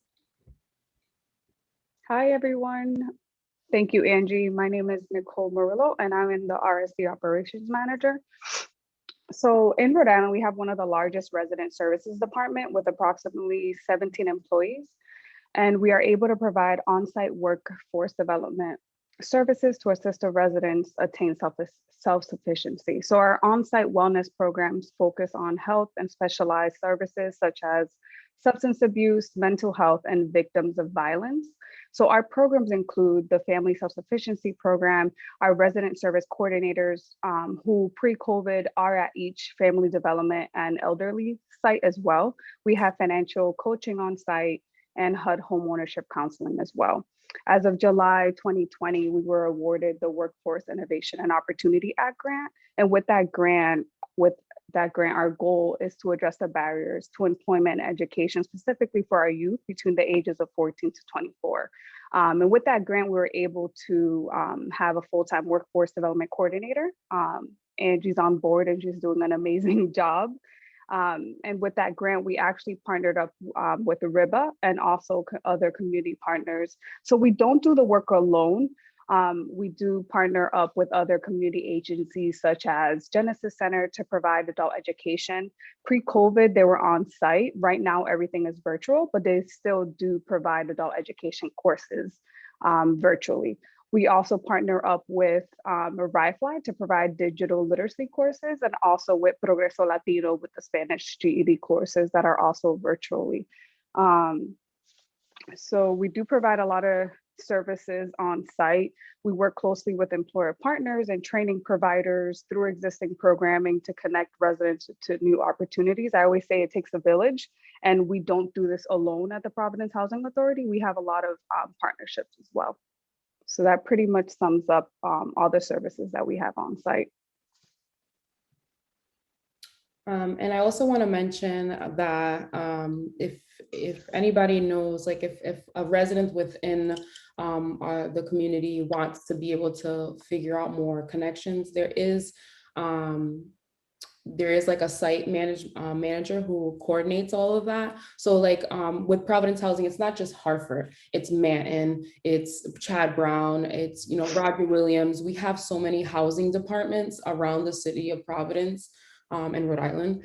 Hi, everyone. Thank you, Angie. My name is Nicole Morillo, and I'm in the RSD operations manager. So in Rhode Island, we have one of the largest resident services department with approximately 17 employees, and we are able to provide on-site workforce development services to assist the residents attain self-sufficiency. So our on-site wellness programs focus on health and specialized services such as substance abuse, mental health, and victims of violence. So our programs include the Family Self-Sufficiency Program, our resident service coordinators who pre-COVID are at each family development and elderly site as well. We have financial coaching on site and HUD home ownership counseling as well. As of July 2020, we were awarded the Workforce Innovation and Opportunity Act grant. And with that grant, our goal is to address the barriers to employment and education, specifically for our youth between the ages of 14 to 24. And with that grant, we were able to have a full-time workforce development coordinator. Angie's on board and she's doing an amazing job. And with that grant, we actually partnered up with the RIBA and also other community partners. So we don't do the work alone. We do partner up with other community agencies such as Genesis Center to provide adult education. Pre-COVID, they were on site. Right now, everything is virtual, but they still do provide adult education courses virtually. We also partner up with RIFLY to provide digital literacy courses, and also with Progreso Latino with the Spanish GED courses that are also virtually. So we do provide a lot of services on site. We work closely with employer partners and training providers through existing programming to connect residents to new opportunities. I always say it takes a village, and we don't do this alone at the Providence Housing Authority. We have a lot of partnerships as well. So that pretty much sums up all the services that we have on site. And I also want to mention that if anybody knows, like if a resident within the community wants to be able to figure out more connections, there is like a site manager who coordinates all of that. So like with Providence Housing, it's not just Hartford, it's Manton, it's Chad Brown, it's Roger Williams. We have so many housing departments around the city of Providence and Rhode Island.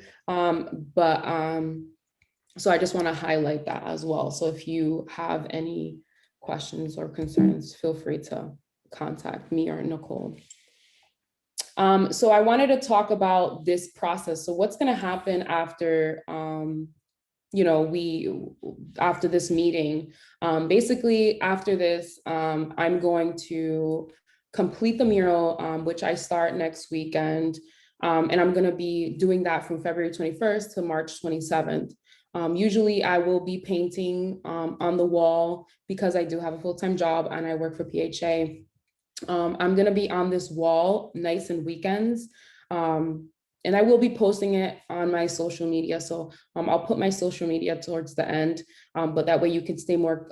So I just want to highlight that as well. So if you have any questions or concerns, feel free to contact me or Nicole. So I wanted to talk about this process. So what's going to happen after, after this meeting? Basically, after this, I'm going to complete the mural, which I start next weekend. And I'm going to be doing that from February 21st to March 27th. Usually I will be painting on the wall because I do have a full-time job and I work for PHA. I'm going to be on this wall nights and weekends. And I will be posting it on my social media. So I'll put my social media towards the end, but that way you can stay more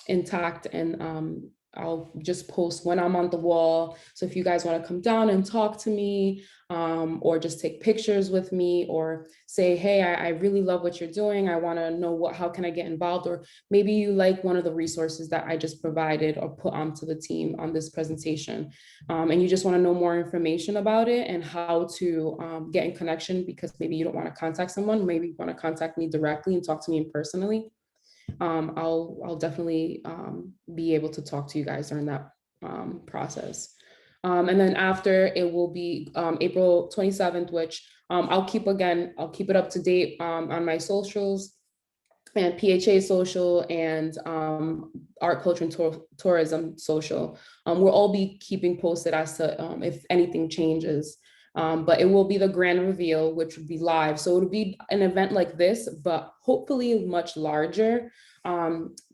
intact and I'll just post when I'm on the wall. So if you guys want to come down and talk to me, or just take pictures with me, or say, hey, I really love what you're doing. I want to know how can I get involved? Or maybe you like one of the resources that I just provided or put onto the team on this presentation. And you just want to know more information about it and how to get in connection, because maybe you don't want to contact someone, maybe you want to contact me directly and talk to me personally. I'll definitely be able to talk to you guys during that process. And then after, it will be April 27th, which I'll keep it up to date on my socials and PHA social and art, culture, and tourism social. We'll all be keeping posted as to if anything changes. But it will be the grand reveal, which would be live. So it'll be an event like this, but hopefully much larger,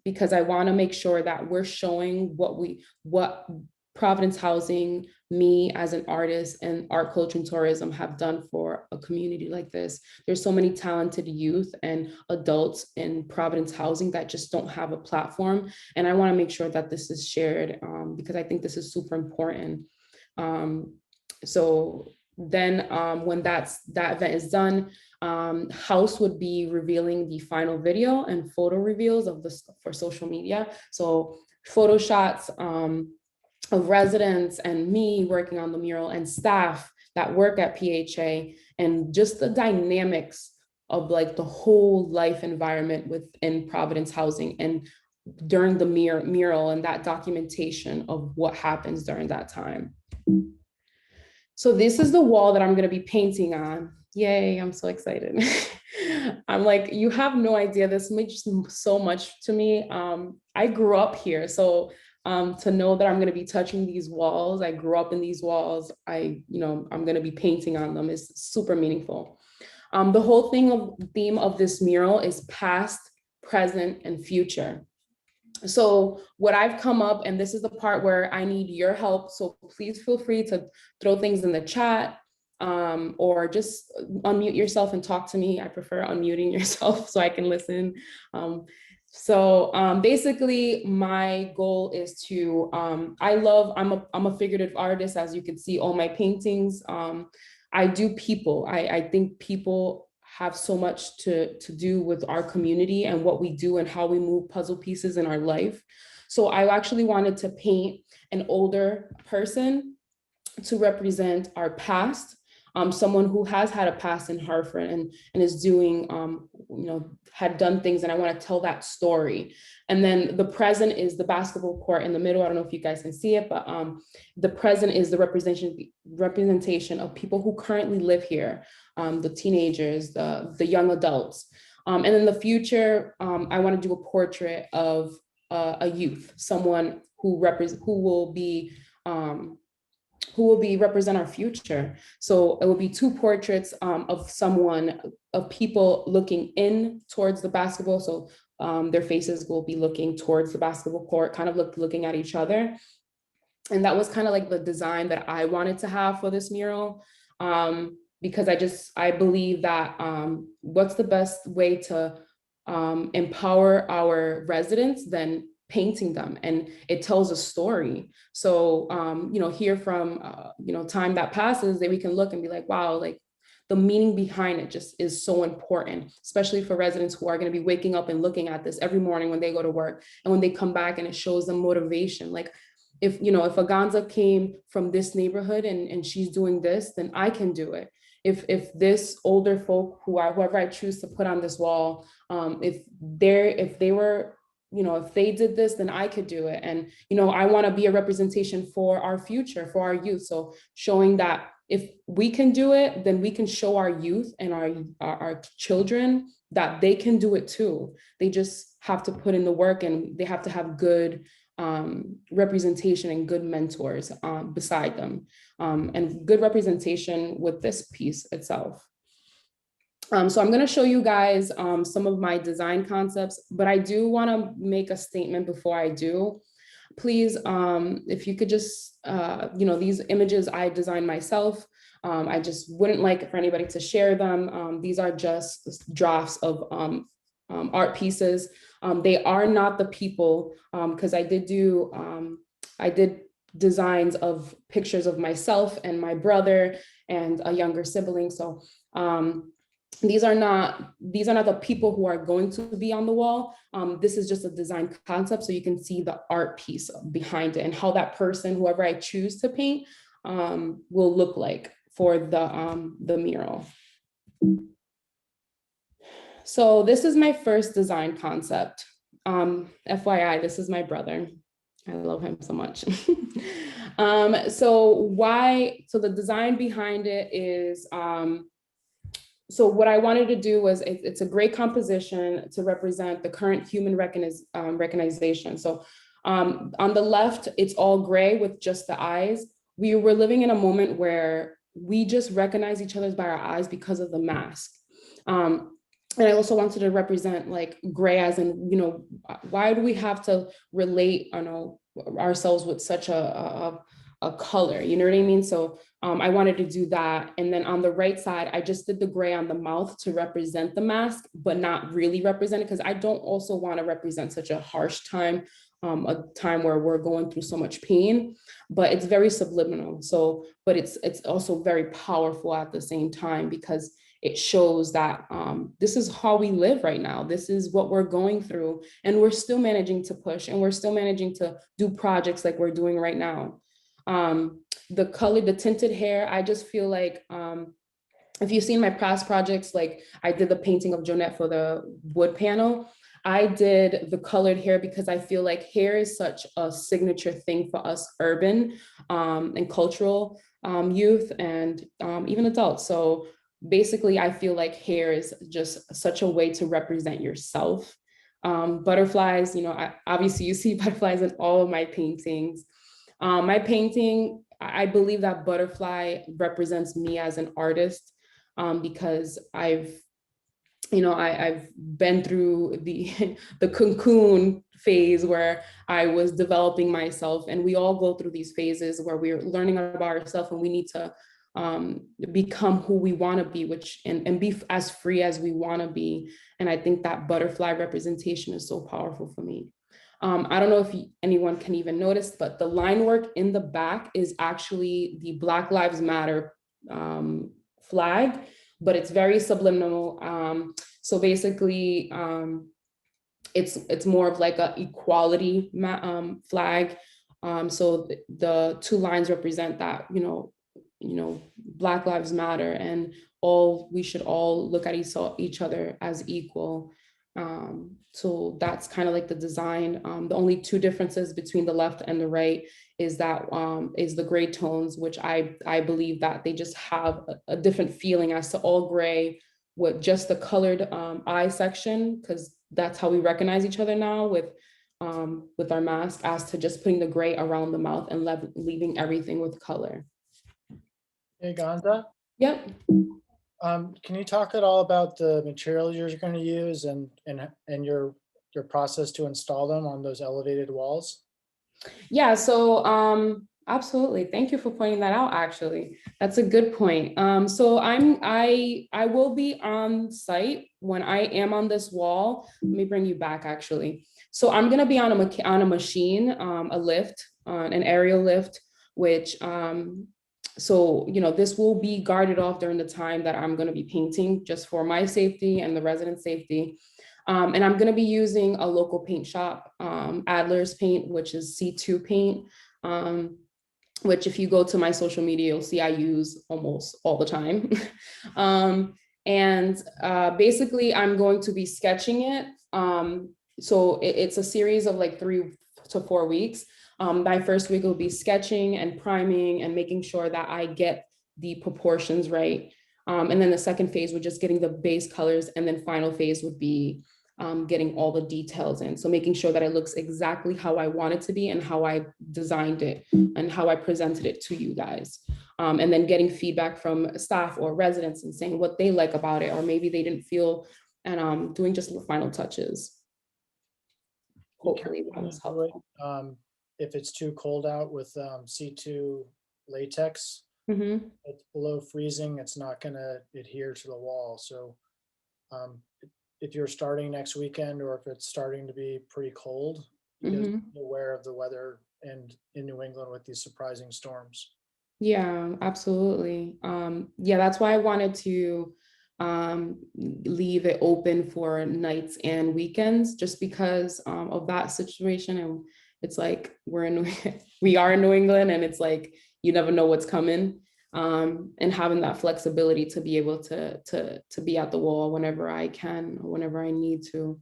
because I want to make sure that we're showing what Providence Housing, me as an artist, and art, culture, and tourism have done for a community like this. There's so many talented youth and adults in Providence Housing that just don't have a platform. And I want to make sure that this is shared, because I think this is super important. So then when that event is done, House would be revealing the final video and photo reveals of this for social media. So photo shots of residents and me working on the mural, and staff that work at PHA, and just the dynamics of like the whole life environment within Providence Housing and during the mural, and that documentation of what happens during that time. So this is the wall that I'm going to be painting on. Yay, I'm so excited. I'm like, you have no idea, this means so much to me. I grew up here, so to know that I'm going to be touching these walls, I grew up in these walls, I'm going to be painting on them, is super meaningful. The whole theme of this mural is past, present, and future. So what I've come up, and this is the part where I need your help, so please feel free to throw things in the chat, or just unmute yourself and talk to me. I prefer unmuting yourself so I can listen. Basically my goal is to, I'm a figurative artist, as you can see all my paintings. I do people. I think people have so much to do with our community and what we do and how we move puzzle pieces in our life. So I actually wanted to paint an older person to represent our past, someone who has had a past in Hartford and is doing, had done things, and I want to tell that story. And then the present is the basketball court in the middle. I don't know if you guys can see it, but the present is the representation of people who currently live here, the teenagers, the young adults. And in the future, I want to do a portrait of a youth, someone who will represent our future. So it will be two portraits of people looking in towards the basketball. So their faces will be looking towards the basketball court, kind of looking at each other. And that was kind of like the design that I wanted to have for this mural, because I believe that what's the best way to empower our residents than painting them, and it tells a story. So here from time that passes, that we can look and be like, wow, like the meaning behind it just is so important, especially for residents who are going to be waking up and looking at this every morning when they go to work, and when they come back, and it shows them motivation. Like if AGONZA came from this neighborhood and she's doing this, then I can do it. If this older folk whoever I choose to put on this wall, if they did this, then I could do it. And, I want to be a representation for our future, for our youth. So showing that if we can do it, then we can show our youth and our children that they can do it too. They just have to put in the work, and they have to have good representation and good mentors beside them, and good representation with this piece itself. So I'm going to show you guys some of my design concepts, but I do want to make a statement before I do. Please, if you could just, these images I designed myself. I just wouldn't like for anybody to share them. These are just drafts of art pieces. They are not the people, because I did do I did designs of pictures of myself and my brother and a younger sibling. So these are not the people who are going to be on the wall. This is just a design concept, so you can see the art piece behind it and how that person, whoever I choose to paint, will look like for the mural. So this is my first design concept. FYI, this is my brother. I love him so much. So the design behind it is, so what I wanted to do was, it's a gray composition to represent the current human recognition. So on the left, it's all gray with just the eyes. We were living in a moment where we just recognize each other by our eyes because of the mask. And I also wanted to represent like gray as in, you know, why do we have to relate, I know, ourselves with such a color, you know what I mean? So I wanted to do that. And then on the right side, I just did the gray on the mouth to represent the mask, but not really represent it, because I don't also want to represent such a harsh time, a time where we're going through so much pain, but it's very subliminal. So, but it's also very powerful at the same time, because it shows that this is how we live right now. This is what we're going through, and we're still managing to push, and we're still managing to do projects like we're doing right now. The color, the tinted hair, I just feel like, if you've seen my past projects, like I did the painting of Jonette for the wood panel, I did the colored hair because I feel like hair is such a signature thing for us urban and cultural youth and even adults. So basically, I feel like hair is just such a way to represent yourself. Butterflies, you know, obviously you see butterflies in all of my paintings. My painting, I believe that butterfly represents me as an artist, because I've been through the cocoon phase where I was developing myself, and we all go through these phases where we're learning about ourselves, and we need to become who we want to be, and be as free as we want to be. And I think that butterfly representation is so powerful for me. I don't know if anyone can even notice, but the line work in the back is actually the Black Lives Matter flag, but it's very subliminal. So basically, it's more of like a equality flag. So the two lines represent that, you know, Black Lives Matter, and we should all look at each other as equal. So that's kind of like the design. The only two differences between the left and the right is that is the gray tones, which I believe that they just have a different feeling as to all gray with just the colored eye section, because that's how we recognize each other now with our mask, as to just putting the gray around the mouth and leaving everything with color. Hey, Gonza? Yep. Can you talk at all about the materials you're going to use and your process to install them on those elevated walls? Yeah, so absolutely. Thank you for pointing that out, actually. That's a good point. So I will be on site when I am on this wall. Let me bring you back, actually. So I'm gonna be on a machine, a lift, an aerial lift, which so, you know, this will be guarded off during the time that I'm going to be painting, just for my safety and the resident safety. And I'm going to be using a local paint shop, Adler's Paint, which is C2 paint, which if you go to my social media, you'll see I use almost all the time. Basically, I'm going to be sketching it. So it's a series of like 3 to 4 weeks. My first week will be sketching and priming and making sure that I get the proportions right. And then the second phase would just getting the base colors, and then final phase would be getting all the details in. So making sure that it looks exactly how I want it to be and how I designed it and how I presented it to you guys. And then getting feedback from staff or residents and saying what they like about it, or maybe they didn't feel, and doing just the final touches. Hopefully that was helpful. If it's too cold out with C2 latex, it's below freezing, it's not going to adhere to the wall. So if you're starting next weekend, or if it's starting to be pretty cold, Mhm. be aware of the weather and in New England with these surprising storms. Yeah, absolutely. Yeah, that's why I wanted to leave it open for nights and weekends, just because of that situation. And it's like we are in New England, and it's like you never know what's coming. And having that flexibility to be able to be at the wall whenever I can, or whenever I need to.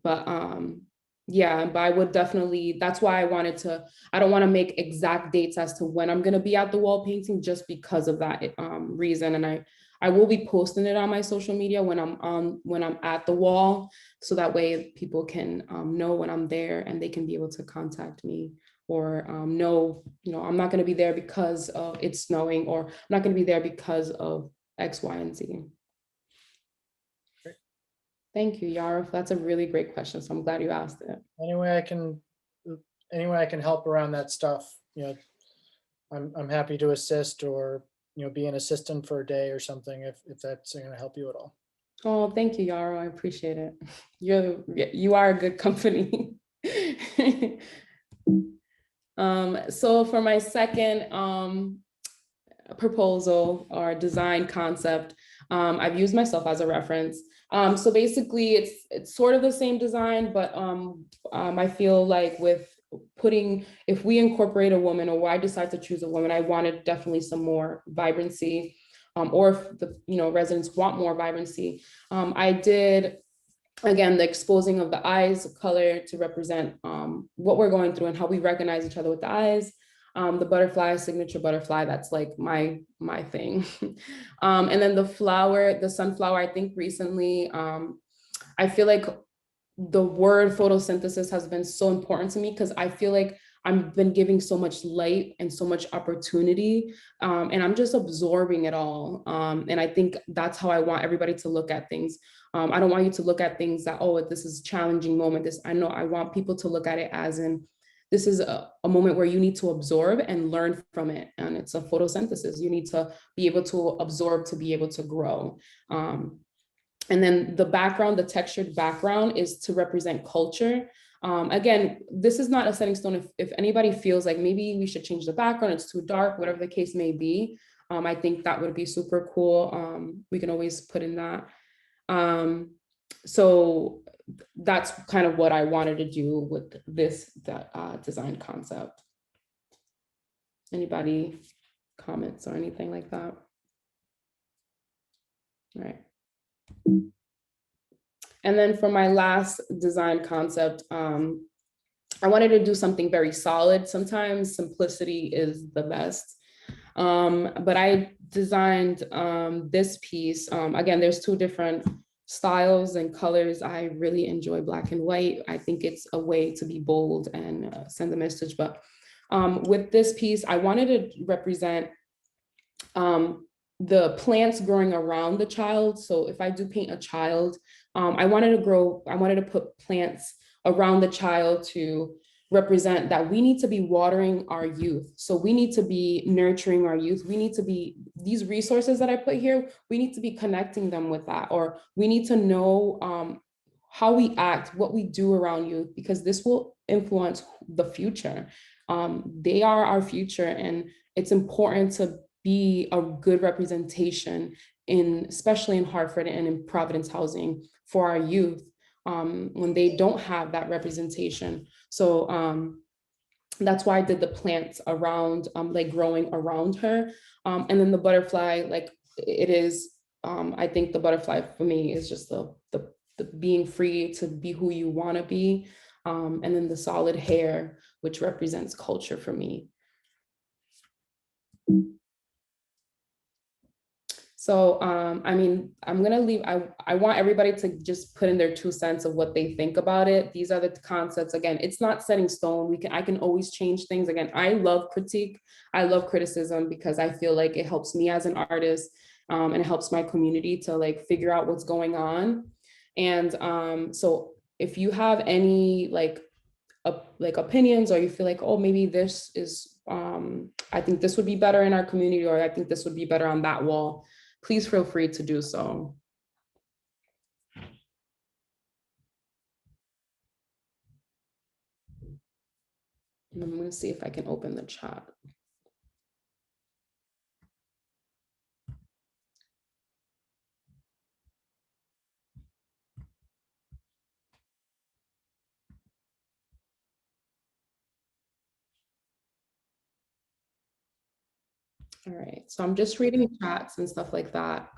But yeah, but I would definitely, that's why I don't want to make exact dates as to when I'm going to be at the wall painting, just because of that reason. And I will be posting it on my social media when I'm at the wall, so that way people can know when I'm there, and they can be able to contact me, or know, I'm not going to be there because of it's snowing, or I'm not going to be there because of X, Y, and Z. Thank you, Yarrow. That's a really great question. So I'm glad you asked it. Any way I can help around that stuff, I'm happy to assist, or be an assistant for a day or something, if that's going to help you at all. Oh, thank you, Yarrow. I appreciate it. You are a good company. So for my second proposal or design concept, I've used myself as a reference. So basically it's sort of the same design, but I feel like if we incorporate a woman, or I decide to choose a woman, I wanted definitely some more vibrancy, or if the residents want more vibrancy. I did, again, the exposing of the eyes color to represent what we're going through and how we recognize each other with the eyes. The butterfly, signature butterfly, that's like my thing. And then the sunflower, I think recently, I feel like the word photosynthesis has been so important to me, because I feel like I've been giving so much light and so much opportunity, and I'm just absorbing it all. And I think that's how I want everybody to look at things. I don't want you to look at things that, oh, this is a challenging moment. I want people to look at it as in, this is a moment where you need to absorb and learn from it. And it's a photosynthesis. You need to be able to absorb to be able to grow. And then the background, the textured background, is to represent culture. Again, this is not a setting stone. If anybody feels like maybe we should change the background, it's too dark, whatever the case may be, I think that would be super cool. We can always put in that. So that's kind of what I wanted to do with this design concept. Anybody comments or anything like that? All right. And then for my last design concept, I wanted to do something very solid. Sometimes simplicity is the best. But I designed this piece. Again, there's two different styles and colors. I really enjoy black and white. I think it's a way to be bold and send a message. But with this piece, I wanted to represent the plants growing around the child. So if I do paint a child, I wanted to put plants around the child to represent that we need to be watering our youth. So we need to be nurturing our youth. We need to be, these resources that I put here, we need to be connecting them with that, or we need to know how we act, what we do around youth, because this will influence the future. They are our future, and it's important to be a good representation especially in Hartford and in Providence housing for our youth when they don't have that representation. So that's why I did the plants around, like growing around her. And then the butterfly, like it is, I think the butterfly for me is just the being free to be who you want to be. And then the solid hair, which represents culture for me. So, I mean, I'm gonna leave, I want everybody to just put in their 2 cents of what they think about it. These are the concepts. Again, it's not set in stone. I can always change things. Again, I love critique. I love criticism because I feel like it helps me as an artist and it helps my community to like figure out what's going on. And so if you have any like opinions, or you feel like, oh, maybe this is, I think this would be better in our community, or I think this would be better on that wall, please feel free to do so. And I'm gonna see if I can open the chat. All right, so I'm just reading chats and stuff like that.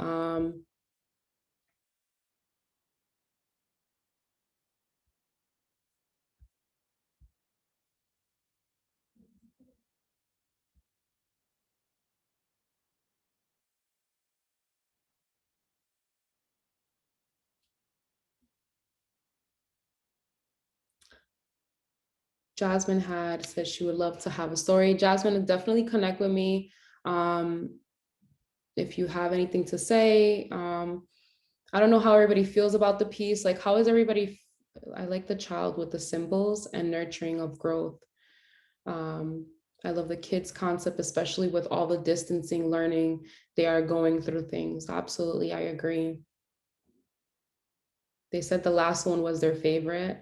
Jasmine had said she would love to have a story. Jasmine, definitely connect with me. If you have anything to say, I don't know how everybody feels about the piece. Like, how is everybody? I like the child with the symbols and nurturing of growth. I love the kids concept, especially with all the distancing learning they are going through things. Absolutely, I agree. They said the last one was their favorite.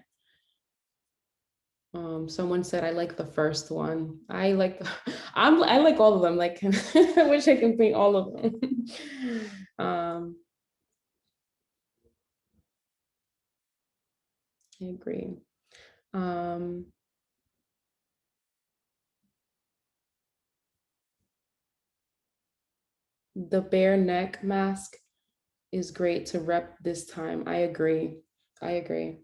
Someone said I like the first one. I like I like all of them. Like I wish I could paint all of them. I agree. The bare neck mask is great to rep this time. I agree. I agree.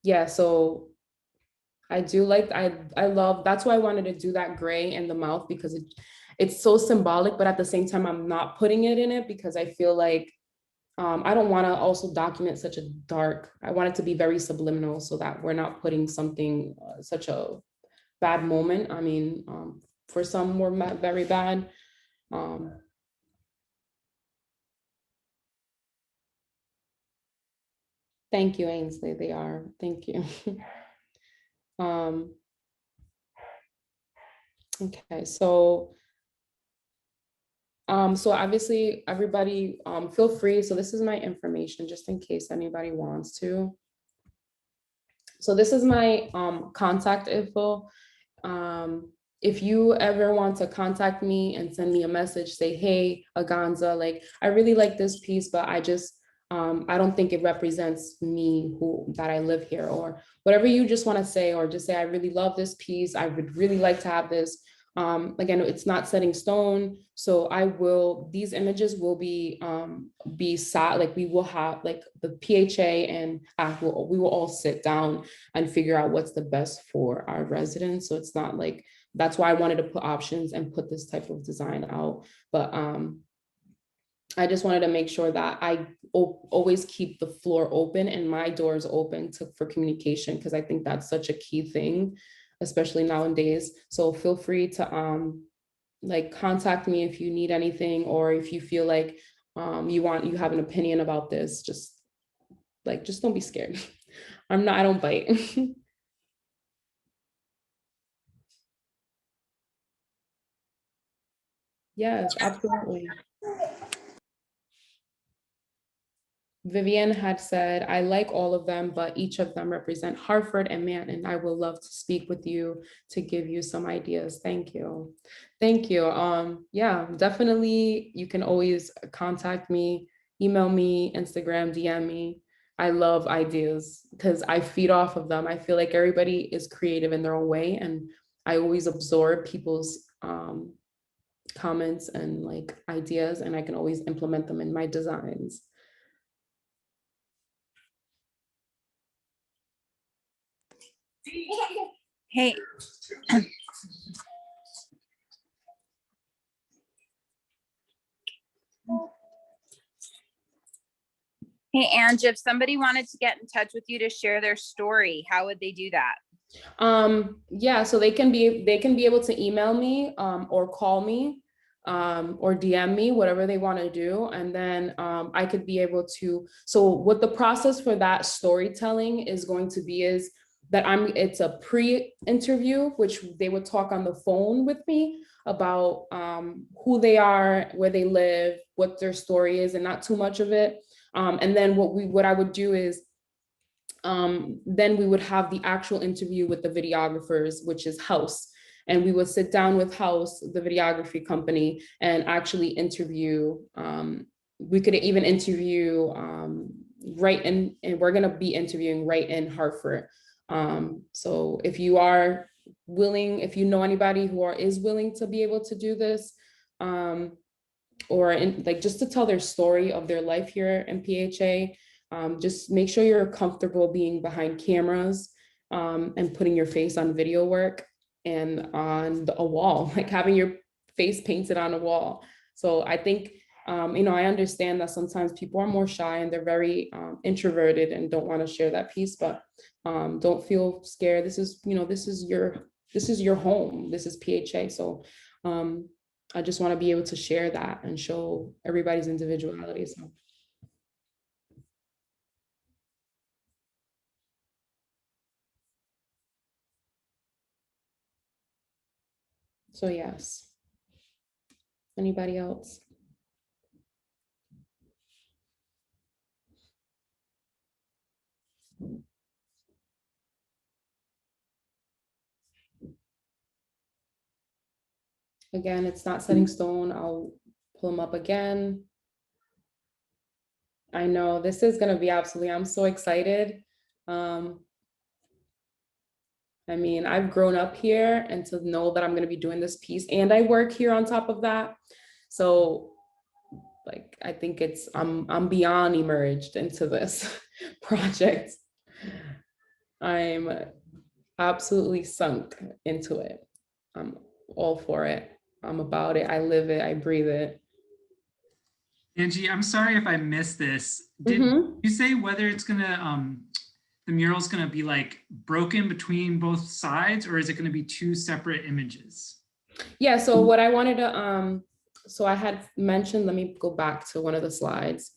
Yeah, so I do like, I love, that's why I wanted to do that gray in the mouth, because it's so symbolic, but at the same time, I'm not putting it in it because I feel like I don't want to also document such a dark, I want it to be very subliminal so that we're not putting something, such a bad moment. I mean, for some were very bad. Thank you, Ainsley, they are, thank you. Okay, so obviously everybody feel free. So this is my information just in case anybody wants to. So this is my contact info. If you ever want to contact me and send me a message, say, hey, AGONZA, like, I really like this piece, but I just, I don't think it represents me, that I live here, or whatever you just want to say, or just say, I really love this piece. I would really like to have this. Again, it's not set in stone. So these images will be sat, like we will have like the PHA and we will all sit down and figure out what's the best for our residents. So it's not like, that's why I wanted to put options and put this type of design out. But I just wanted to make sure that I always keep the floor open and my doors open for communication, because I think that's such a key thing, especially nowadays. So feel free to like contact me if you need anything, or if you feel like you have an opinion about this, just don't be scared. I don't bite. Yes, absolutely. Vivian had said, I like all of them, but each of them represent Hartford and Manton. I would love to speak with you to give you some ideas. Thank you. Thank you. Yeah, definitely. You can always contact me, email me, Instagram, DM me. I love ideas because I feed off of them. I feel like everybody is creative in their own way, and I always absorb people's comments and like ideas, and I can always implement them in my designs. Hey. Hey, Ange, if somebody wanted to get in touch with you to share their story, how would they do that? Yeah, so they can be able to email me or call me or DM me, whatever they want to do. And then I could be able to, so what the process for that storytelling is going to be is that it's a pre-interview, which they would talk on the phone with me about who they are, where they live, what their story is, and not too much of it. And then what I would do is then we would have the actual interview with the videographers, which is House. And we would sit down with House, the videography company, and actually interview. We could even interview right in, and we're gonna be interviewing right in Hartford. So if you are willing, if you know anybody who is willing to be able to do this, or like just to tell their story of their life here in PHA, just make sure you're comfortable being behind cameras and putting your face on video work and on a wall, like having your face painted on a wall. So I think, I understand that sometimes people are more shy and they're very introverted and don't want to share that piece, but don't feel scared. This is your home. This is PHA. So I just want to be able to share that and show everybody's individuality. So yes. Anybody else? Again, it's not set in stone. I'll pull them up again. I know this is going to be absolutely, I'm so excited. I mean, I've grown up here, and to know that I'm going to be doing this piece and I work here on top of that. So like, I think I'm beyond emerged into this project. I'm absolutely sunk into it. I'm all for it. I'm about it. I live it. I breathe it. Angie, I'm sorry if I missed this. Did you say whether it's gonna, the mural's gonna be like broken between both sides, or is it gonna be two separate images? Yeah, so what I wanted to, so I had mentioned, let me go back to one of the slides.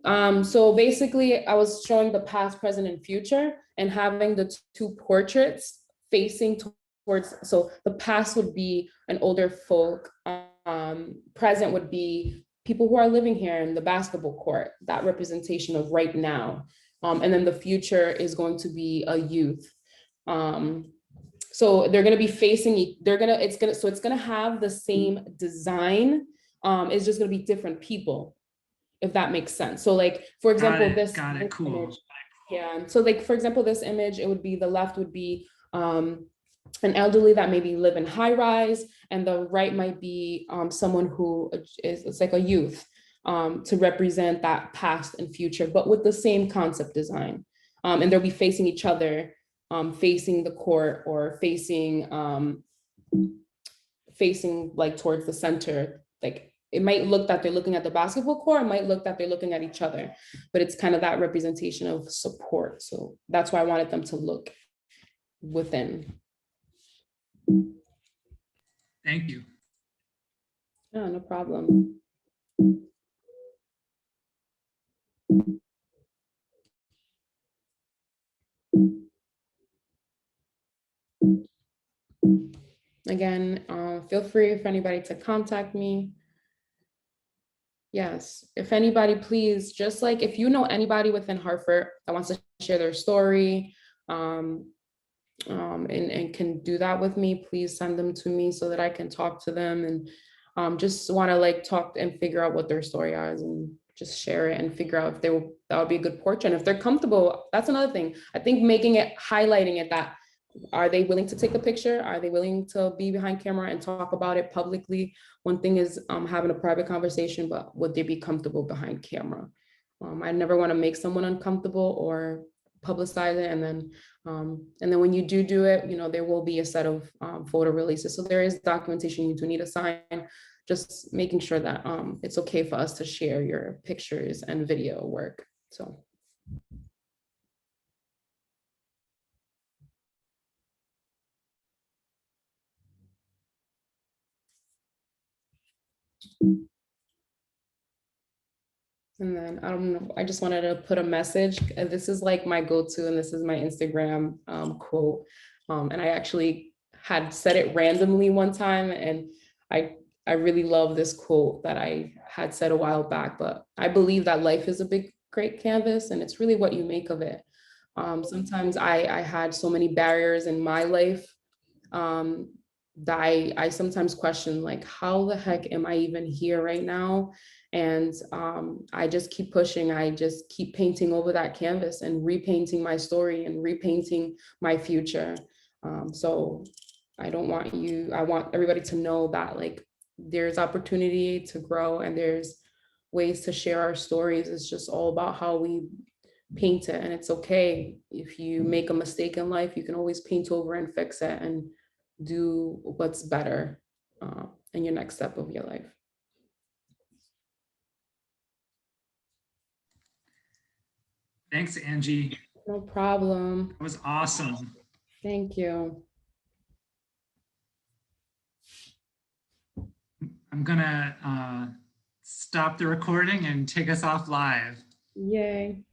So basically I was showing the past, present, and future, and having the two portraits facing towards, so the past would be an older folk, present would be people who are living here in the basketball court, that representation of right now. And then the future is going to be a youth. So they're going to be facing, so it's going to have the same design. It's just going to be different people, if that makes sense. So like, for example, this cool. image, yeah. So like, for example, this image, it would be, the left would be an elderly that maybe live in high rise, and the right might be someone who is, it's like a youth, to represent that past and future, but with the same concept design. And they'll be facing each other, facing the court, or facing like towards the center. Like it might look that they're looking at the basketball court, it might look that they're looking at each other, but it's kind of that representation of support. So that's why I wanted them to look within. Thank you. Oh, no problem. Again, feel free for anybody to contact me. Yes, if anybody, please, just like if you know anybody within Hartford that wants to share their story, and can do that with me, please send them to me so that I can talk to them, and just want to like talk and figure out what their story is, and just share it and figure out if that would be a good portrait. And if they're comfortable, that's another thing. I think making it, highlighting it, that are they willing to take a picture? Are they willing to be behind camera and talk about it publicly? One thing is having a private conversation, but would they be comfortable behind camera? I never want to make someone uncomfortable or publicize it. And then when you do it, there will be a set of photo releases. So there is documentation you do need to sign, just making sure that it's okay for us to share your pictures and video work. So. And then, I don't know, I just wanted to put a message. This is like my go-to, and this is my Instagram quote. And I actually had said it randomly one time, and I really love this quote that I had said a while back, but I believe that life is a big, great canvas, and it's really what you make of it. Sometimes I had so many barriers in my life that I sometimes question, like, how the heck am I even here right now? And I just keep pushing. I just keep painting over that canvas and repainting my story and repainting my future. So I want everybody to know that, like, there's opportunity to grow and there's ways to share our stories. It's just all about how we paint it. And it's okay if you make a mistake in life, you can always paint over and fix it and do what's better in your next step of your life. Thanks, Angie. No problem. That was awesome. Thank you. I'm gonna stop the recording and take us off live. Yay.